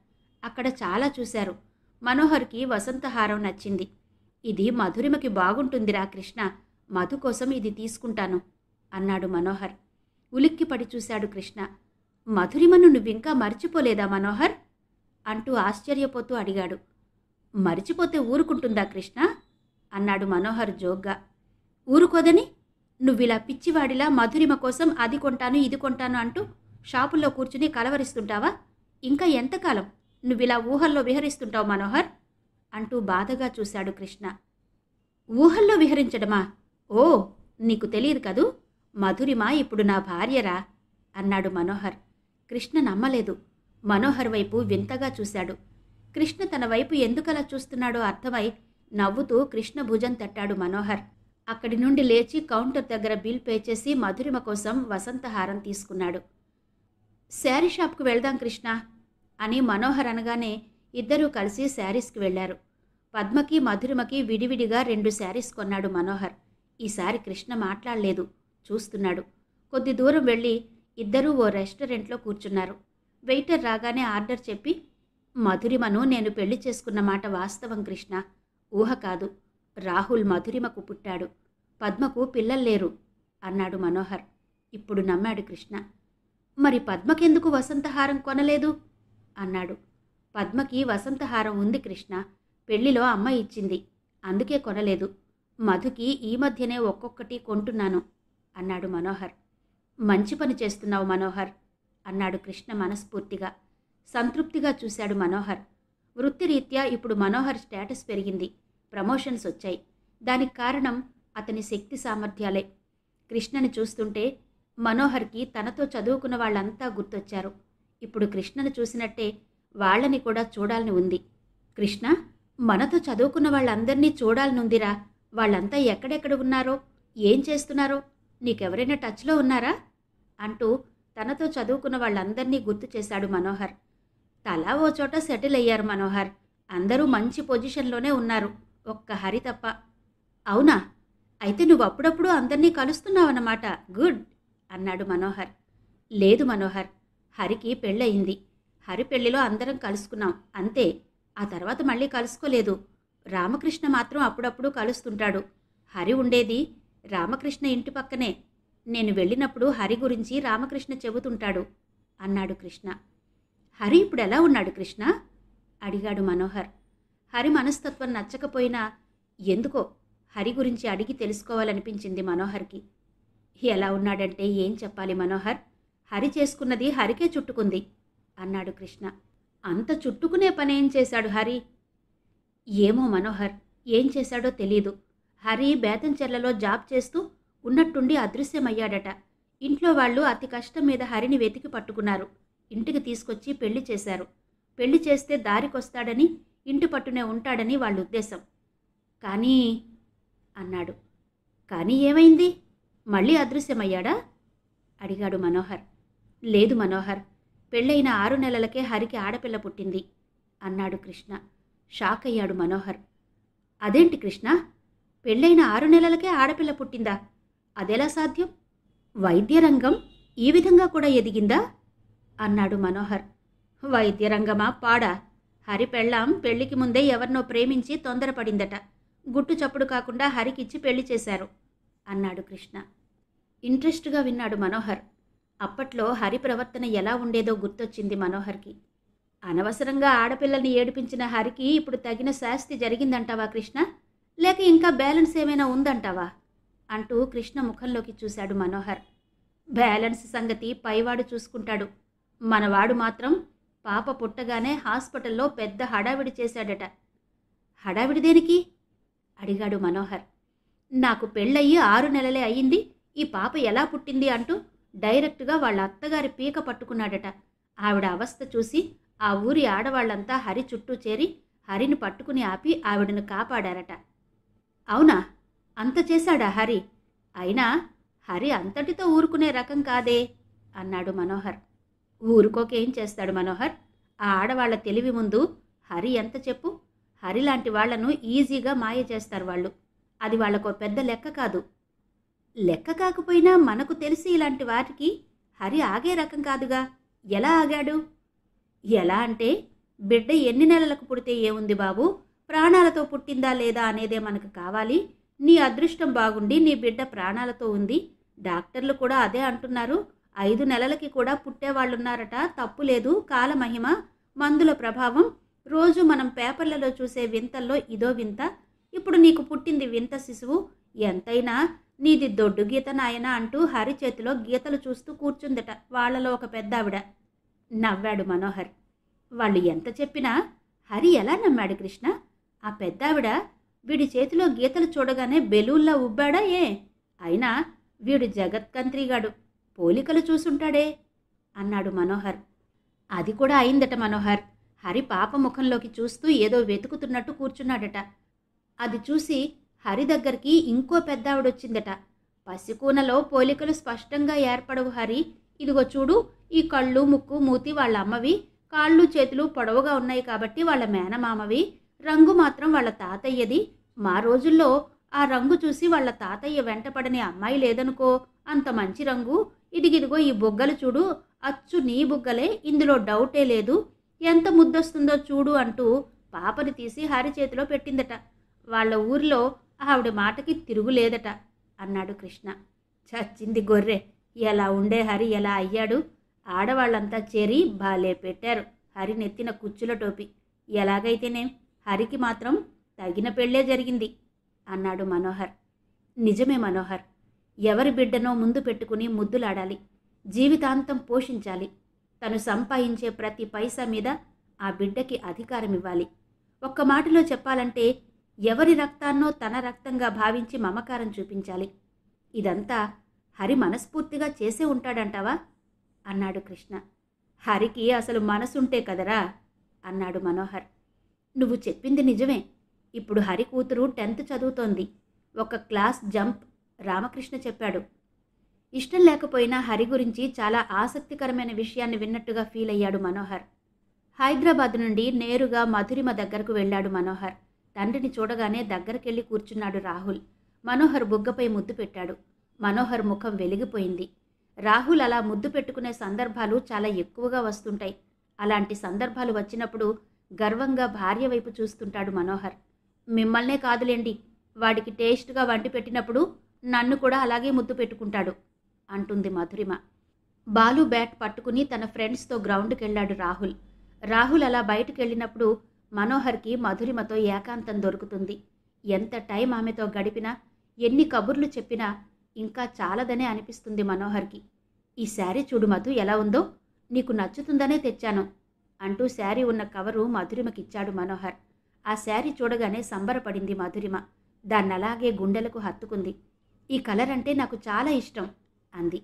అక్కడ చాలా చూశారు. మనోహర్కి వసంతహారం నచ్చింది. ఇది మధురిమకి బాగుంటుందిరా కృష్ణ. మధు కోసం ఇది తీసుకుంటాను అన్నాడు మనోహర్. ఉలిక్కిపడి చూశాడు కృష్ణ. మధురిమను నువ్వింకా మర్చిపోలేదా మనోహర్ అంటూ ఆశ్చర్యపోతూ అడిగాడు. మరిచిపోతే ఊరుకుంటుందా కృష్ణ అన్నాడు మనోహర్ జోగ్గా. ఊరుకోదని నువ్విలా పిచ్చివాడిలా మధురిమ కోసం అది కొంటాను ఇది కొంటాను అంటూ షాపుల్లో కూర్చుని కలవరిస్తుంటావా? ఇంకా ఎంతకాలం నువ్విలా ఊహల్లో విహరిస్తుంటావు మనోహర్ అంటూ బాధగా చూశాడు కృష్ణ. ఊహల్లో విహరించడమా? ఓ, నీకు తెలియదు కదూ. మధురిమ ఇప్పుడు నా భార్యరా అన్నాడు మనోహర్. కృష్ణ నమ్మలేదు. మనోహర్ వైపు వింతగా చూశాడు. కృష్ణ తన వైపు ఎందుకలా చూస్తున్నాడో అర్థమై నవ్వుతూ కృష్ణ భుజం తట్టాడు మనోహర్. అక్కడి నుండి లేచి కౌంటర్ దగ్గర బిల్ పే చేసి మధురిమ కోసం వసంతహారం తీసుకున్నాడు. శారీ షాప్కు వెళ్దాం కృష్ణ అని మనోహర్ అనగానే ఇద్దరూ కలిసి శారీస్కి వెళ్లారు. పద్మకి మధురిమకి విడివిడిగా 2 శారీస్ కొన్నాడు మనోహర్. ఈసారి కృష్ణ మాట్లాడలేదు, చూస్తున్నాడు. కొద్ది దూరం వెళ్ళి ఇద్దరూ ఓ రెస్టారెంట్లో కూర్చున్నారు. వెయిటర్ రాగానే ఆర్డర్ చెప్పి, మధురిమను నేను పెళ్లి చేసుకున్న మాట వాస్తవం కృష్ణ, ఊహ కాదు. రాహుల్ మధురిమకు పుట్టాడు. పద్మకు పిల్లల్లేరు అన్నాడు మనోహర్. ఇప్పుడు నమ్మాడు కృష్ణ. మరి పద్మకెందుకు వసంతహారం కొనలేదు అన్నాడు. పద్మకి వసంతహారం ఉంది కృష్ణ. పెళ్లిలో అమ్మ ఇచ్చింది, అందుకే కొనలేదు. మధుకి ఈ మధ్యనే ఒక్కొక్కటి కొంటున్నాను అన్నాడు మనోహర్. మంచి పని చేస్తున్నావు మనోహర్ అన్నాడు కృష్ణ మనస్ఫూర్తిగా. సంతృప్తిగా చూశాడు మనోహర్. వృత్తిరీత్యా ఇప్పుడు మనోహర్ స్టేటస్ పెరిగింది. ప్రమోషన్స్ వచ్చాయి. దానికి కారణం అతని శక్తి సామర్థ్యాలే. కృష్ణని చూస్తుంటే మనోహర్కి తనతో చదువుకున్న వాళ్ళంతా గుర్తొచ్చారు. ఇప్పుడు కృష్ణను చూసినట్టే వాళ్ళని కూడా చూడాలని ఉంది. కృష్ణ, మనతో చదువుకున్న వాళ్ళందరినీ చూడాలనుందిరా. వాళ్ళంతా ఎక్కడెక్కడ ఉన్నారో, ఏం చేస్తున్నారో, నీకెవరైనా టచ్లో ఉన్నారా అంటూ తనతో చదువుకున్న వాళ్ళందరినీ గుర్తు చేశాడు మనోహర్. తలా ఓ చోట సెటిల్ అయ్యారు మనోహర్. అందరూ మంచి పొజిషన్లోనే ఉన్నారు, ఒక్క హరి తప్ప. అవునా? అయితే నువ్వు అప్పుడప్పుడు అందరినీ కలుస్తున్నావన్నమాట. గుడ్ అన్నాడు మనోహర్. లేదు మనోహర్, హరికి పెళ్ళయింది. హరి పెళ్లిలో అందరం కలుసుకున్నాం, అంతే. ఆ తర్వాత మళ్ళీ కలుసుకోలేదు. రామకృష్ణ మాత్రం అప్పుడప్పుడు కలుస్తుంటాడు. హరి ఉండేది రామకృష్ణ ఇంటి పక్కనే. నేను వెళ్ళినప్పుడు హరి గురించి రామకృష్ణ చెబుతుంటాడు అన్నాడు కృష్ణ. హరి ఇప్పుడు ఎలా ఉన్నాడు కృష్ణ అడిగాడు మనోహర్. హరి మనస్తత్వం నచ్చకపోయినా ఎందుకో హరి గురించి అడిగి తెలుసుకోవాలనిపించింది మనోహర్కి. ఎలా ఉన్నాడంటే ఏం చెప్పాలి మనోహర్? హరి చేసుకున్నది హరికే చుట్టుకుంది అన్నాడు కృష్ణ. అంత చుట్టుకునే పనేం చేశాడు హరి? ఏమో మనోహర్, ఏం చేశాడో తెలీదు. హరి బేతంచెర్లలో జాబ్ చేస్తూ ఉన్నట్టుండి అదృశ్యమయ్యాడట. ఇంట్లో వాళ్ళు అతి కష్టం మీద హరిని వెతికి పట్టుకున్నారు. ఇంటికి తీసుకొచ్చి పెళ్లి చేశారు. పెళ్లి చేస్తే దారికొస్తాడని, ఇంటి పట్టునే ఉంటాడని వాళ్ళ ఉద్దేశం. కానీ అన్నాడు. కానీ ఏమైంది? మళ్ళీ అదృశ్యమయ్యాడా? అడిగాడు మనోహర్. లేదు మనోహర్, పెళ్ళైన 6 నెలలకే హరికి ఆడపిల్ల పుట్టింది అన్నాడు కృష్ణ. షాక్ అయ్యాడు మనోహర్. అదేంటి కృష్ణ, పెళ్ళైన 6 నెలలకే ఆడపిల్ల పుట్టిందా? అదెలా సాధ్యం? వైద్యరంగం ఈ విధంగా కూడా ఎదిగిందా? అన్నాడు మనోహర్. వైద్యరంగమా పాడా? హరి పెళ్ళాం పెళ్లికి ముందే ఎవరినో ప్రేమించి తొందరపడిందట. గుట్టు చప్పుడు కాకుండా హరికిచ్చి పెళ్లి చేశారు అన్నాడు కృష్ణ. ఇంట్రెస్ట్గా విన్నాడు మనోహర్. అప్పట్లో హరి ప్రవర్తన ఎలా ఉండేదో గుర్తొచ్చింది మనోహర్కి. అనవసరంగా ఆడపిల్లల్ని ఏడిపించిన హరికి ఇప్పుడు తగిన శాస్తి జరిగిందంటావా కృష్ణ? లేక ఇంకా బ్యాలెన్స్ ఏమైనా ఉందంటావా అంటూ కృష్ణ ముఖంలోకి చూశాడు మనోహర్. బ్యాలెన్స్ సంగతి పైవాడు చూసుకుంటాడు. మనవాడు మాత్రం పాప పుట్టగానే హాస్పిటల్లో పెద్ద హడావిడి చేశాడట. హడావిడి దేనికి? అడిగాడు మనోహర్. నాకు పెళ్ళయ్యి 6 నెలలే అయ్యింది, ఈ పాప ఎలా పుట్టింది అంటూ డైరెక్ట్గా వాళ్ళ అత్తగారి పీక పట్టుకున్నాడట. ఆవిడ అవస్థ చూసి ఆ ఊరి ఆడవాళ్లంతా హరి చుట్టూ చేరి హరిని పట్టుకుని ఆపి ఆవిడను కాపాడారట. అవునా? అంత చేశాడా హరి? అయినా హరి అంతటితో ఊరుకునే రకం కాదే అన్నాడు మనోహర్. ఊరుకోకేం చేస్తాడు మనోహర్? ఆ ఆడవాళ్ల తెలివి ముందు హరి ఎంత చెప్పు? హరి లాంటి వాళ్లను ఈజీగా మాయ చేస్తారు వాళ్ళు. అది వాళ్లకో పెద్ద లెక్క కాదు. లెక్క కాకపోయినా మనకు తెలిసి ఇలాంటి వాటికి హరి ఆగే రకం కాదుగా. ఎలా ఆగాడు? ఎలా అంటే, బిడ్డ ఎన్ని నెలలకు పుడితే ఏముంది బాబు, ప్రాణాలతో పుట్టిందా లేదా అనేదే మనకు కావాలి. నీ అదృష్టం బాగుండి నీ బిడ్డ ప్రాణాలతో ఉంది. డాక్టర్లు కూడా అదే అంటున్నారు. 5 నెలలకి కూడా పుట్టేవాళ్ళున్నారట. తప్పు లేదు, కాలమహిమ, మందుల ప్రభావం. రోజు మనం పేపర్లలో చూసే వింతల్లో ఇదో వింత. ఇప్పుడు నీకు పుట్టింది వింత శిశువు. ఎంతైనా నీది దొడ్డు గీత నాయన అంటూ హరి చేతిలో గీతలు చూస్తూ కూర్చుందట వాళ్లలో ఒక పెద్దావిడ. నవ్వాడు మనోహర్. వాళ్ళు ఎంత చెప్పినా హరి ఎలా నమ్మాడు కృష్ణ? ఆ పెద్దావిడ వీడి చేతిలో గీతలు చూడగానే బెలూన్లా ఉబ్బాడా ఏ? అయినా వీడు జగత్కంత్రిగాడు, పోలికలు చూసుంటాడే అన్నాడు మనోహర్. అది కూడా అయిందట మనోహర్. హరి పాప ముఖంలోకి చూస్తూ ఏదో వెతుకుతున్నట్టు కూర్చున్నాడట. అది చూసి హరి దగ్గరికి ఇంకో పెద్దావిడొచ్చిందట. పసికూనలో పోలికలు స్పష్టంగా ఏర్పడవు హరి. ఇదిగో చూడు, ఈ కళ్ళు, ముక్కు, మూతి వాళ్ళ అమ్మవి, కాళ్ళు చేతులు పొడవుగా ఉన్నాయి కాబట్టి వాళ్ళ మేనమామవి, రంగు మాత్రం వాళ్ళ తాతయ్యది. మా రోజుల్లో ఆ రంగు చూసి వాళ్ళ తాతయ్య వెంటపడని అమ్మాయి లేదనుకో, అంత మంచి రంగు. ఇదిగిదిగో ఈ బుగ్గలు చూడు, అచ్చు నీ బుగ్గలే, ఇందులో డౌటే లేదు. ఎంత ముద్దొస్తుందో చూడు అంటూ పాపని తీసి హరి చేతిలో పెట్టిందట. వాళ్ళ ఊరిలో ఆవిడ మాటకి తిరుగులేదట అన్నాడు కృష్ణ. చచ్చింది గొర్రె, ఎలా ఉండే హరి ఎలా అయ్యాడు? ఆడవాళ్లంతా చేరి బాలే పెట్టారు హరి నెత్తిన కుచ్చుల టోపి. ఎలాగైతేనేం హరికి మాత్రం తగిన పెళ్ళే జరిగింది అన్నాడు మనోహర్. నిజమే మనోహర్, ఎవరి బిడ్డనో ముందు పెట్టుకుని ముద్దులాడాలి, జీవితాంతం పోషించాలి. తను సంపాదించే ప్రతి పైసా మీద ఆ బిడ్డకి అధికారం ఇవ్వాలి. ఒక్క మాటలో చెప్పాలంటే ఎవరి రక్తాన్నో తన రక్తంగా భావించి మమకారం చూపించాలి. ఇదంతా హరి మనస్ఫూర్తిగా చేసే ఉంటాడంటావా అన్నాడు కృష్ణ. హరికి అసలు మనసుంటే కదరా అన్నాడు మనోహర్. నువ్వు చెప్పింది నిజమే. ఇప్పుడు హరి కూతురు 10th చదువుతోంది. ఒక క్లాస్ జంప్ రామకృష్ణ చెప్పాడు. ఇష్టం లేకపోయినా హరి గురించి చాలా ఆసక్తికరమైన విషయాన్ని విన్నట్టుగా ఫీల్ అయ్యాడు మనోహర్. హైదరాబాద్ నుండి నేరుగా మధురిమ దగ్గరకు వెళ్ళాడు మనోహర్. తండ్రిని చూడగానే దగ్గరకెళ్ళి కూర్చున్నాడు రాహుల్. మనోహర్ బుగ్గపై ముద్దు పెట్టాడు. మనోహర్ ముఖం వెలిగిపోయింది. రాహుల్ అలా ముద్దు పెట్టుకునే సందర్భాలు చాలా ఎక్కువగా వస్తుంటాయి. అలాంటి సందర్భాలు వచ్చినప్పుడు గర్వంగా భార్య వైపు చూస్తుంటాడు మనోహర్. మిమ్మల్నే కాదులేండి, వాడికి టేస్ట్గా వండి పెట్టినప్పుడు నన్ను కూడా అలాగే ముద్దు పెట్టుకుంటాడు అంటుంది మధురిమ. బాలు బ్యాట్ పట్టుకుని తన ఫ్రెండ్స్తో గ్రౌండ్కి వెళ్ళాడు రాహుల్. రాహుల్ అలా బయటకు వెళ్ళినప్పుడు మనోహర్కి మధురిమతో ఏకాంతం దొరుకుతుంది. ఎంత టైం ఆమెతో గడిపినా, ఎన్ని కబుర్లు చెప్పినా ఇంకా చాలదనే అనిపిస్తుంది మనోహర్కి. ఈ శారీ చూడు మధు ఎలా ఉందో, నీకు నచ్చుతుందనే తెచ్చాను అంటూ శారీ ఉన్న కవరు మధురిమకిచ్చాడు మనోహర్. ఆ శారీ చూడగానే సంబరపడింది మధురిమ. దాన్నలాగే గుండెలకు హత్తుకుంది. ఈ కలర్ అంటే నాకు చాలా ఇష్టం అంది.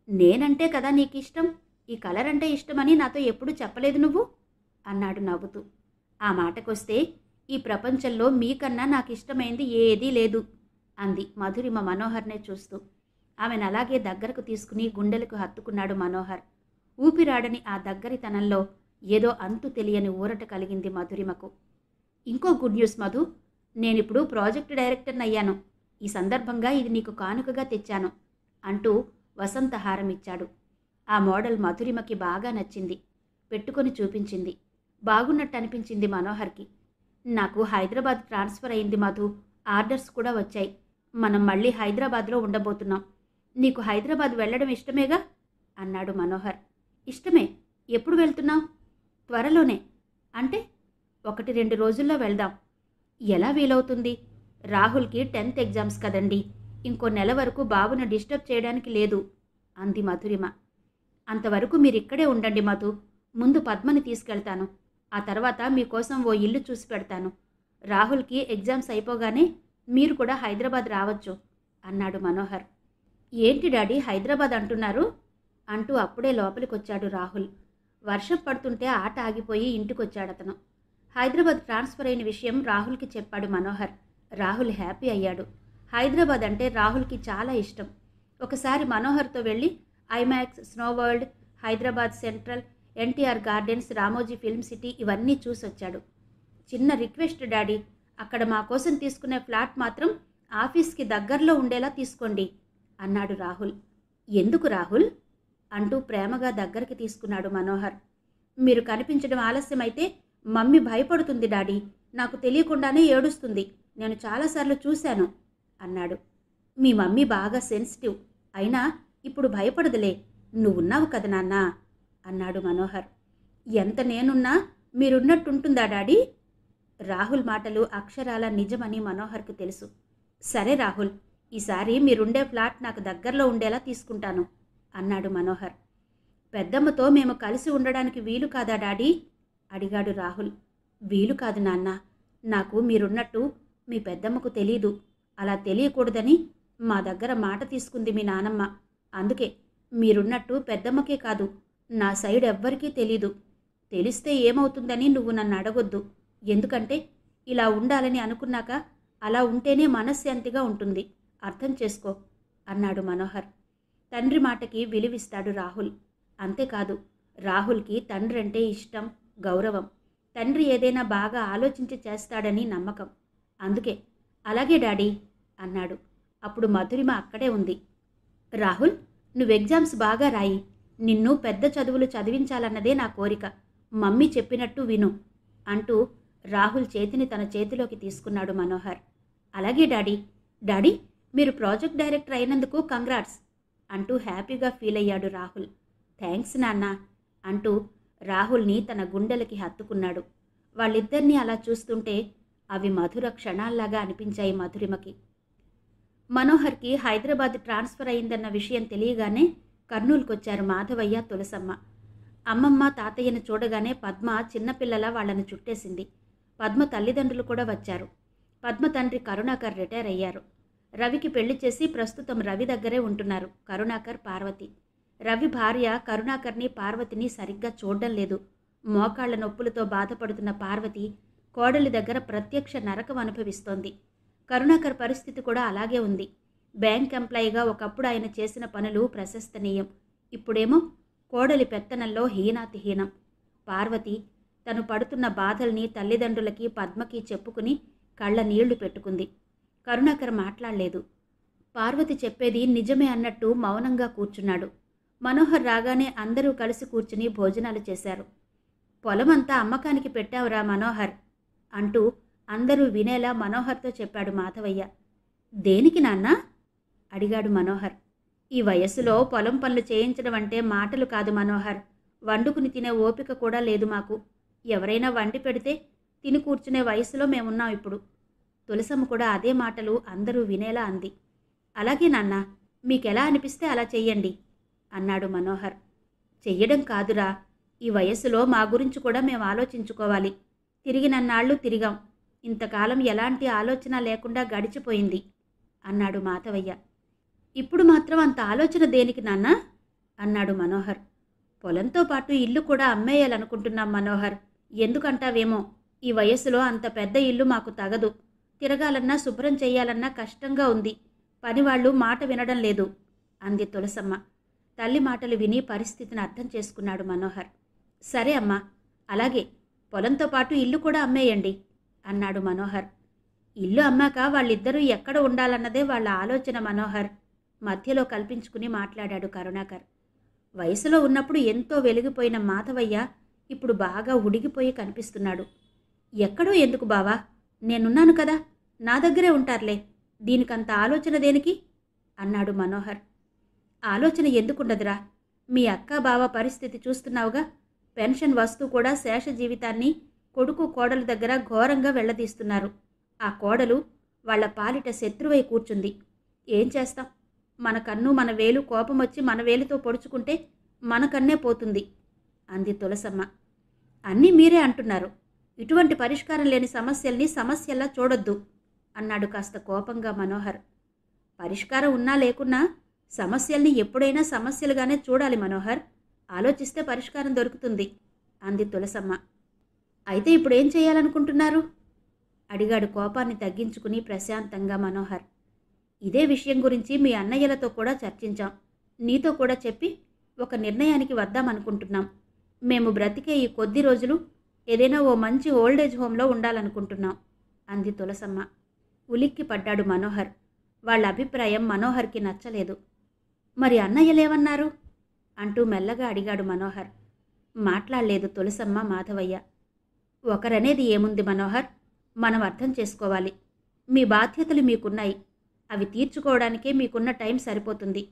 నేనంటే కదా నీకిష్టం, ఈ కలర్ అంటే ఇష్టమని నాతో ఎప్పుడూ చెప్పలేదు నువ్వు అన్నాడు నవ్వుతూ. ఆ మాటకొస్తే ఈ ప్రపంచంలో మీకన్నా నాకిష్టమైంది ఏదీ లేదు అంది మధురిమ మనోహర్నే చూస్తూ. ఆమెనలాగే దగ్గరకు తీసుకుని గుండెలకు హత్తుకున్నాడు మనోహర్. ఊపిరాడని ఆ దగ్గరితనంలో ఏదో అంతు తెలియని ఊరట కలిగింది మధురిమకు. ఇంకో గుడ్ న్యూస్ మధు, నేనిప్పుడు ప్రాజెక్ట్ డైరెక్టర్నయ్యాను. ఈ సందర్భంగా ఇది నీకు కానుకగా తెచ్చాను అంటూ వసంతహారం ఇచ్చాడు. ఆ మోడల్ మధురిమకి బాగా నచ్చింది. పెట్టుకొని చూపించింది. బాగున్నట్టు అనిపించింది మనోహర్కి. నాకు హైదరాబాద్ ట్రాన్స్ఫర్ అయింది మధు, ఆర్డర్స్ కూడా వచ్చాయి. మనం మళ్ళీ హైదరాబాద్లో ఉండబోతున్నాం. నీకు హైదరాబాద్ వెళ్ళడం ఇష్టమేగా అన్నాడు మనోహర్. ఇష్టమే. ఎప్పుడు వెళ్తున్నావు? త్వరలోనే. అంటే 1-2 రోజుల్లో వెళ్దాం. ఎలా వీలవుతుంది? రాహుల్కి 10th ఎగ్జామ్స్ కదండి. ఇంకో నెల వరకు బాబును డిస్టర్బ్ చేయడానికి లేదు అంది మధురిమ. అంతవరకు మీరిక్కడే ఉండండి మధు. ముందు పద్మని తీసుకెళ్తాను. ఆ తర్వాత మీకోసం ఓ ఇల్లు చూసి పెడతాను. రాహుల్కి ఎగ్జామ్స్ అయిపోగానే మీరు కూడా హైదరాబాద్ రావచ్చు అన్నాడు మనోహర్. ఏంటి డాడీ హైదరాబాద్ అంటున్నారు అంటూ అప్పుడే లోపలికొచ్చాడు రాహుల్. వర్షం పడుతుంటే ఆట ఆగిపోయి ఇంటికొచ్చాడతను. హైదరాబాద్ ట్రాన్స్ఫర్ అయిన విషయం రాహుల్కి చెప్పాడు మనోహర్. రాహుల్ హ్యాపీ అయ్యాడు. హైదరాబాద్ అంటే రాహుల్కి చాలా ఇష్టం. ఒకసారి మనోహర్తో వెళ్ళి IMAX, snow world, Hyderabad central, NTR gardens, Ramoji film city ఇవన్నీ చూసొచ్చాడు. చిన్న రిక్వెస్ట్ డాడీ, అక్కడ మా కోసం తీసుకునే ఫ్లాట్ మాత్రం ఆఫీస్కి దగ్గరలో ఉండేలా తీసుకోండి అన్నాడు రాహుల్. ఎందుకు రాహుల్ అంటూ ప్రేమగా దగ్గరికి తీసుకున్నాడు మనోహర్. మీరు కనిపించడం ఆలస్యమైతే మమ్మీ భయపడుతుంది డాడీ. నాకు తెలియకుండానే ఏడుస్తుంది. నేను చాలాసార్లు చూశాను అన్నాడు. మీ మమ్మీ బాగా సెన్సిటివ్. అయినా ఇప్పుడు భయపడదులే, నువ్వున్నావు కదా నాన్నా అన్నాడు మనోహర్. ఎంత నేనున్నా మీరున్నట్టుంటుందా డాడీ? రాహుల్ మాటలు అక్షరాల నిజమని మనోహర్కు తెలుసు. సరే రాహుల్, ఈసారి మీరుండే ఫ్లాట్ నాకు దగ్గరలో ఉండేలా తీసుకుంటాను అన్నాడు మనోహర్. పెద్దమ్మతో మేము కలిసి ఉండడానికి వీలు కాదా డాడీ అడిగాడు రాహుల్. వీలు కాదు నాన్న. నాకు మీరున్నట్టు మీ పెద్దమ్మకు తెలీదు. అలా తెలియకూడదని మా దగ్గర మాట తీసుకుంది మీ నానమ్మ. అందుకే మీరున్నట్టు పెద్దమ్మకే కాదు, నా సైడ్ ఎవ్వరికీ తెలీదు. తెలిస్తే ఏమవుతుందని నువ్వు నన్ను అడగొద్దు. ఎందుకంటే ఇలా ఉండాలని అనుకున్నాక అలా ఉంటేనే మనశ్శాంతిగా ఉంటుంది. అర్థం చేసుకో అన్నాడు మనోహర్. తండ్రి మాటకి విలువిస్తాడు రాహుల్. అంతేకాదు, రాహుల్కి తండ్రి అంటే ఇష్టం, గౌరవం. తండ్రి ఏదైనా బాగా ఆలోచించి చేస్తాడని నమ్మకం. అందుకే అలాగే డాడీ అన్నాడు. అప్పుడు మధురిమ అక్కడే ఉంది. రాహుల్, నువ్వు ఎగ్జామ్స్ బాగా రాయి. నిన్ను పెద్ద చదువులు చదివించాలన్నదే నా కోరిక. మమ్మీ చెప్పినట్టు విను అంటూ రాహుల్ చేతిని తన చేతిలోకి తీసుకున్నాడు మనోహర్. అలాగే డాడీ. డాడీ, మీరు ప్రాజెక్ట్ డైరెక్టర్ అయినందుకు కంగ్రాట్స్ అంటూ హ్యాపీగా ఫీల్ అయ్యాడు రాహుల్. థ్యాంక్స్ నాన్న అంటూ రాహుల్ని తన గుండెలకి హత్తుకున్నాడు. వాళ్ళిద్దరినీ అలా చూస్తుంటే అవి మధుర క్షణాల్లాగా అనిపించాయి మధురిమకి. మనోహర్కి హైదరాబాద్ ట్రాన్స్ఫర్ అయిందన్న విషయం తెలియగానే కర్నూలుకొచ్చారు మాధవయ్య, తులసమ్మ. అమ్మమ్మ, తాతయ్యను చూడగానే పద్మ చిన్నపిల్లలా వాళ్లను చుట్టేసింది. పద్మ తల్లిదండ్రులు కూడా వచ్చారు. పద్మ తండ్రి కరుణాకర్ రిటైర్ అయ్యారు. రవికి పెళ్లి చేసి ప్రస్తుతం రవి దగ్గరే ఉంటున్నారు కరుణాకర్, పార్వతి. రవి భార్య కరుణాకర్ని, పార్వతిని సరిగ్గా చూడడం లేదు. మోకాళ్ల నొప్పులతో బాధపడుతున్న పార్వతి కోడలి దగ్గర ప్రత్యక్ష నరకం అనుభవిస్తోంది. కరుణాకర్ పరిస్థితి కూడా అలాగే ఉంది. బ్యాంక్ ఎంప్లాయీగా ఒకప్పుడు ఆయన చేసిన పనులు ప్రశస్తనీయం. ఇప్పుడేమో కోడలి పెత్తనంలో హీనాతిహీనం. పార్వతి తను పడుతున్న బాధల్ని తల్లిదండ్రులకి, పద్మకి చెప్పుకుని కళ్ళ నీళ్లు పెట్టుకుంది. కరుణాకర్ మాట్లాడలేదు. పార్వతి చెప్పేది నిజమే అన్నట్టు మౌనంగా కూర్చున్నాడు. మనోహర్ రాగానే అందరూ కలిసి కూర్చుని భోజనాలు చేశారు. పొలమంతా అమ్మకానికి పెట్టావురా మనోహర్ అంటూ అందరూ వినేలా మనోహర్తో చెప్పాడు మాధవయ్య. దేనికి నాన్నా అడిగాడు మనోహర్. ఈ వయస్సులో పొలం పనులు చేయించడం అంటే మాటలు కాదు మనోహర్. వండుకుని తినే ఓపిక కూడా లేదు మాకు. ఎవరైనా వండి పెడితే తిని కూర్చునే వయసులో మేమున్నాం ఇప్పుడు. తులసమ్మ కూడా అదే మాటలు అందరూ వినేలా అంది. అలాగే నాన్న, మీకెలా అనిపిస్తే అలా చెయ్యండి అన్నాడు మనోహర్. చెయ్యడం కాదురా, ఈ వయస్సులో మా గురించి కూడా మేము ఆలోచించుకోవాలి. తిరిగినన్నాళ్ళు తిరిగాం. ఇంతకాలం ఎలాంటి ఆలోచన లేకుండా గడిచిపోయింది అన్నాడు మాధవయ్య. ఇప్పుడు మాత్రం అంత ఆలోచన దేనికి నాన్నా అన్నాడు మనోహర్. పొలంతో పాటు ఇల్లు కూడా అమ్మేయాలనుకుంటున్నాం మనోహర్. ఎందుకంటావేమో, ఈ వయస్సులో అంత పెద్ద ఇల్లు మాకు తగదు. తిరగాలన్నా శుభ్రం చెయ్యాలన్నా కష్టంగా ఉంది. పనివాళ్లు మాట వినడం లేదు అంది తులసమ్మ. తల్లి మాటలు విని పరిస్థితిని అర్థం చేసుకున్నాడు మనోహర్. సరే అమ్మా, అలాగే పొలంతో పాటు ఇల్లు కూడా అమ్మేయండి అన్నాడు మనోహర్. ఇల్లు అమ్మాక వాళ్ళిద్దరూ ఎక్కడ ఉండాలన్నదే వాళ్ళ ఆలోచన మనోహర్ మధ్యలో కల్పించుకుని మాట్లాడాడు కరుణాకర్. వయసులో ఉన్నప్పుడు ఎంతో వెలిగిపోయిన మాధవయ్య ఇప్పుడు బాగా ఉడిగిపోయి కనిపిస్తున్నాడు. ఎక్కడో ఎందుకు బావా, నేనున్నాను కదా, నా దగ్గరే ఉంటారులే, దీనికంత ఆలోచన దేనికి అన్నాడు మనోహర్. ఆలోచన ఎందుకుండదురా, మీ అక్క బావ పరిస్థితి చూస్తున్నావుగా. పెన్షన్ వస్తూ కూడా శేష జీవితాన్ని కొడుకు కోడల దగ్గర ఘోరంగా వెళ్లదీస్తున్నారు. ఆ కోడలు వాళ్ల పాలిట శత్రువై కూర్చుంది. ఏం చేస్తాం, మన కన్ను మన వేలు కోపం వచ్చి మన వేలుతో పొడుచుకుంటే మన కన్నే పోతుంది అంది తులసమ్మ. అన్నీ మీరే అంటున్నారు. ఇటువంటి పరిష్కారం లేని సమస్యల్ని సమస్యల్లా చూడొద్దు అన్నాడు కాస్త కోపంగా మనోహర్. పరిష్కారం ఉన్నా లేకున్నా సమస్యల్ని ఎప్పుడైనా సమస్యలుగానే చూడాలి మనోహర్. ఆలోచిస్తే పరిష్కారం దొరుకుతుంది అంది తులసమ్మ. అయితే ఇప్పుడేం చేయాలనుకుంటున్నారు అడిగాడు కోపాన్ని తగ్గించుకుని ప్రశాంతంగా మనోహర్. ఇదే విషయం గురించి మీ అన్నయ్యలతో కూడా చర్చించాం. నీతో కూడా చెప్పి ఒక నిర్ణయానికి వద్దామనుకుంటున్నాం. మేము బ్రతికే ఈ కొద్ది రోజులు ఏదైనా ఓ మంచి ఓల్డేజ్ హోంలో ఉండాలనుకుంటున్నాం అంది తులసమ్మ. ఉలిక్కి పడ్డాడు మనోహర్. వాళ్ళ అభిప్రాయం మనోహర్కి నచ్చలేదు. మరి అన్నయ్యలేమన్నారు అంటూ మెల్లగా అడిగాడు మనోహర్. మాట్లాడలేదు తులసమ్మ మాధవయ్య. ఒకరనేది ఏముంది మనోహర్, మనం అర్థం చేసుకోవాలి. మీ బాధ్యతలు మీకున్నాయి. అవి తీర్చుకోవడానికే మీకున్న టైం సరిపోతుంది.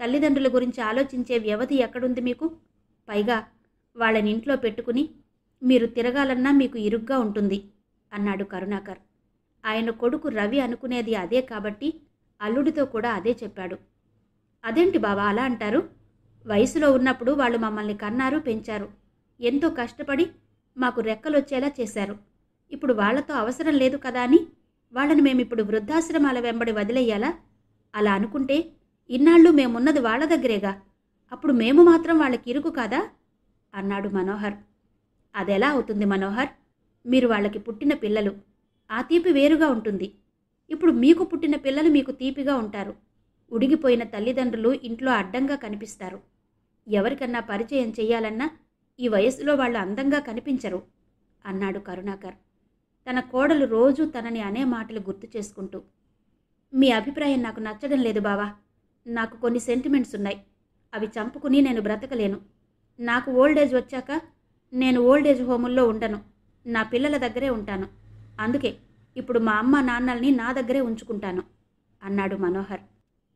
తల్లిదండ్రుల గురించి ఆలోచించే వ్యవధి ఎక్కడుంది మీకు? పైగా వాళ్ళని ఇంట్లో పెట్టుకుని మీరు తిరగాలన్నా మీకు ఇరుగ్గా ఉంటుంది అన్నాడు కరుణాకర్. ఆయన కొడుకు రవి అనుకునేది అదే కాబట్టి అల్లుడితో కూడా అదే చెప్పాడు. అదేంటి బావా అలా అంటారు? వయసులో ఉన్నప్పుడు వాళ్ళు మమ్మల్ని కన్నారు, పెంచారు. ఎంతో కష్టపడి మాకు రెక్కలొచ్చేలా చేశారు. ఇప్పుడు వాళ్లతో అవసరం లేదు కదా అని వాళ్ళని మేమిప్పుడు వృద్ధాశ్రమాల వెంబడి వదిలేయాలా? అలా అనుకుంటే ఇన్నాళ్ళు మేమున్నది వాళ్ళ దగ్గరేగా. అప్పుడు మేము మాత్రం వాళ్ళకి ఇరుకు కాదా అన్నాడు మనోహర్. అదెలా అవుతుంది మనోహర్? మీరు వాళ్ళకి పుట్టిన పిల్లలు. ఆ తీపి వేరుగా ఉంటుంది. ఇప్పుడు మీకు పుట్టిన పిల్లలు మీకు తీపిగా ఉంటారు. ఉడిగిపోయిన తల్లిదండ్రులు ఇంట్లో అడ్డంగా కనిపిస్తారు. ఎవరికన్నా పరిచయం చెయ్యాలన్నా ఈ వయసులో వాళ్ళు అందంగా కనిపించరు అన్నాడు కరుణాకర్. తన కోడలు రోజూ తనని అనే మాటలు గుర్తు చేసుకుంటూ. మీ అభిప్రాయం నాకు నచ్చడం లేదు బావా. నాకు కొన్ని సెంటిమెంట్స్ ఉన్నాయి. అవి చంపుకుని నేను బ్రతకలేను. నాకు ఓల్డేజ్ వచ్చాక నేను ఓల్డేజ్ హోముల్లో ఉండను. నా పిల్లల దగ్గరే ఉంటాను. అందుకే ఇప్పుడు మా అమ్మ నాన్నల్ని నా దగ్గరే ఉంచుకుంటాను అన్నాడు మనోహర్.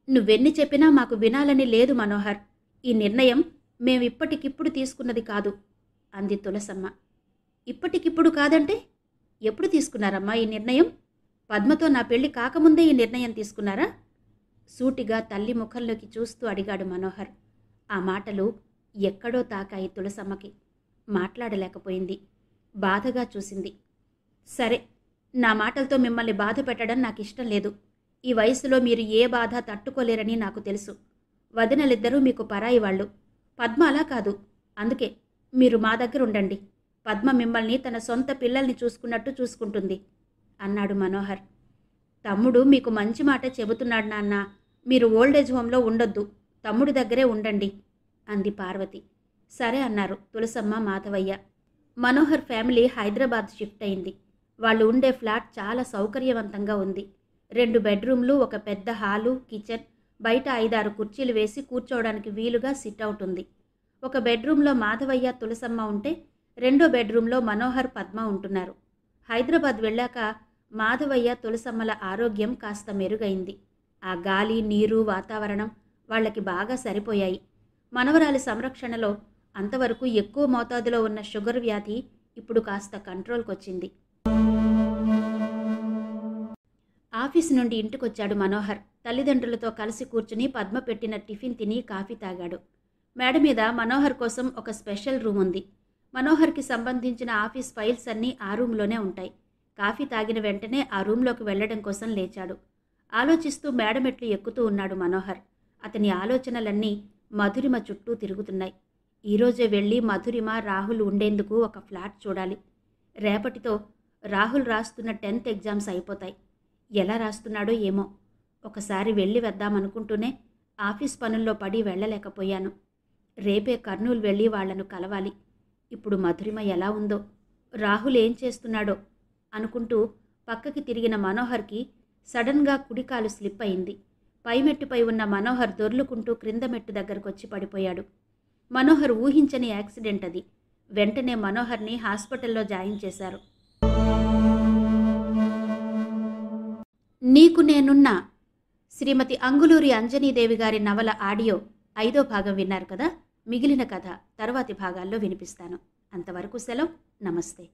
నువ్వెన్ని చెప్పినా మాకు వినాలని లేదు మనోహర్. ఈ నిర్ణయం మేమిప్పటికిప్పుడు తీసుకున్నది కాదు అంది తులసమ్మ. ఇప్పటికిప్పుడు కాదంటే ఎప్పుడు తీసుకున్నారమ్మా ఈ నిర్ణయం? పద్మతో నా పెళ్లి కాకముందే ఈ నిర్ణయం తీసుకున్నారా? సూటిగా తల్లి ముఖంలోకి చూస్తూ అడిగాడు మనోహర్. ఆ మాటలు ఎక్కడో తాకాయి తులసమ్మకి. మాట్లాడలేకపోయింది. బాధగా చూసింది. సరే, నా మాటలతో మిమ్మల్ని బాధ పెట్టడం నాకు ఇష్టం లేదు. ఈ వయసులో మీరు ఏ బాధ తట్టుకోలేరని నాకు తెలుసు. వదినలిద్దరూ మీకు పరాయి వాళ్ళు. పద్మ అలా కాదు. అందుకే మీరు మా దగ్గర ఉండండి. పద్మ మిమ్మల్ని తన సొంత పిల్లల్ని చూసుకున్నట్టు చూసుకుంటుంది అన్నాడు మనోహర్. తమ్ముడు మీకు మంచి మాట చెబుతున్నాడు నాన్న. మీరు ఓల్డేజ్ హోంలో ఉండొద్దు, తమ్ముడి దగ్గరే ఉండండి అంది పార్వతి. సరే అన్నారు తులసమ్మ మాధవయ్య. మనోహర్ ఫ్యామిలీ హైదరాబాద్ షిఫ్ట్ అయింది. వాళ్ళు ఉండే ఫ్లాట్ చాలా సౌకర్యవంతంగా ఉంది. 2 బెడ్రూమ్లు, ఒక పెద్ద హాలు, కిచెన్, బయట 5-6 కుర్చీలు వేసి కూర్చోవడానికి వీలుగా సిట్అవుట్ ఉంది. ఒక బెడ్రూమ్లో మాధవయ్య తులసమ్మ ఉంటే రెండో బెడ్రూమ్లో మనోహర్ పద్మ ఉంటున్నారు. హైదరాబాద్ వెళ్ళాక మాధవయ్య తులసమ్మల ఆరోగ్యం కాస్త మెరుగైంది. ఆ గాలి, నీరు, వాతావరణం వాళ్ళకి బాగా సరిపోయాయి. మనవరాలి సంరక్షణలో అంతవరకు ఎక్కువ మోతాదులో ఉన్న షుగర్ వ్యాధి ఇప్పుడు కాస్త కంట్రోల్కొచ్చింది. ఆఫీసు నుండి ఇంటికొచ్చాడు మనోహర్. తల్లిదండ్రులతో కలిసి కూర్చుని పద్మ పెట్టిన టిఫిన్ తిని కాఫీ తాగాడు. మేడ మీద మనోహర్ కోసం ఒక స్పెషల్ రూమ్ ఉంది. మనోహర్కి సంబంధించిన ఆఫీస్ ఫైల్స్ అన్నీ ఆ రూమ్లోనే ఉంటాయి. కాఫీ తాగిన వెంటనే ఆ రూమ్లోకి వెళ్లడం కోసం లేచాడు. ఆలోచిస్తూ మేడమెట్లు ఎక్కుతూ ఉన్నాడు మనోహర్. అతని ఆలోచనలన్నీ మధురిమ చుట్టూ తిరుగుతున్నాయి. ఈరోజే వెళ్ళి మధురిమ, రాహుల్ ఉండేందుకు ఒక ఫ్లాట్ చూడాలి. రేపటితో రాహుల్ రాస్తున్న 10th ఎగ్జామ్స్ అయిపోతాయి. ఎలా రాస్తున్నాడో ఏమో. ఒకసారి వెళ్ళి వద్దామనుకుంటూనే ఆఫీస్ పనుల్లో పడి వెళ్ళలేకపోయాను. రేపే కర్నూలు వెళ్ళి వాళ్లను కలవాలి. ఇప్పుడు మధురిమ ఎలా ఉందో, రాహుల్ ఏం చేస్తున్నాడో అనుకుంటూ పక్కకి తిరిగిన మనోహర్కి సడన్గా కుడికాలు స్లిప్ అయింది. పైమెట్టుపై ఉన్న మనోహర్ దొర్లుకుంటూ క్రింద మెట్టు దగ్గరకొచ్చి పడిపోయాడు. మనోహర్ ఊహించని యాక్సిడెంట్ అది. వెంటనే మనోహర్ని హాస్పిటల్లో జాయిన్ చేశారు. నీకు నేనున్నా శ్రీమతి అంగులూరి అంజనీదేవి గారి నవల ఆడియో 5వ భాగం విన్నారు కదా. మిగిలిన కథ తర్వాతి భాగాల్లో వినిపిస్తాను. అంతవరకు సెలవు. నమస్తే.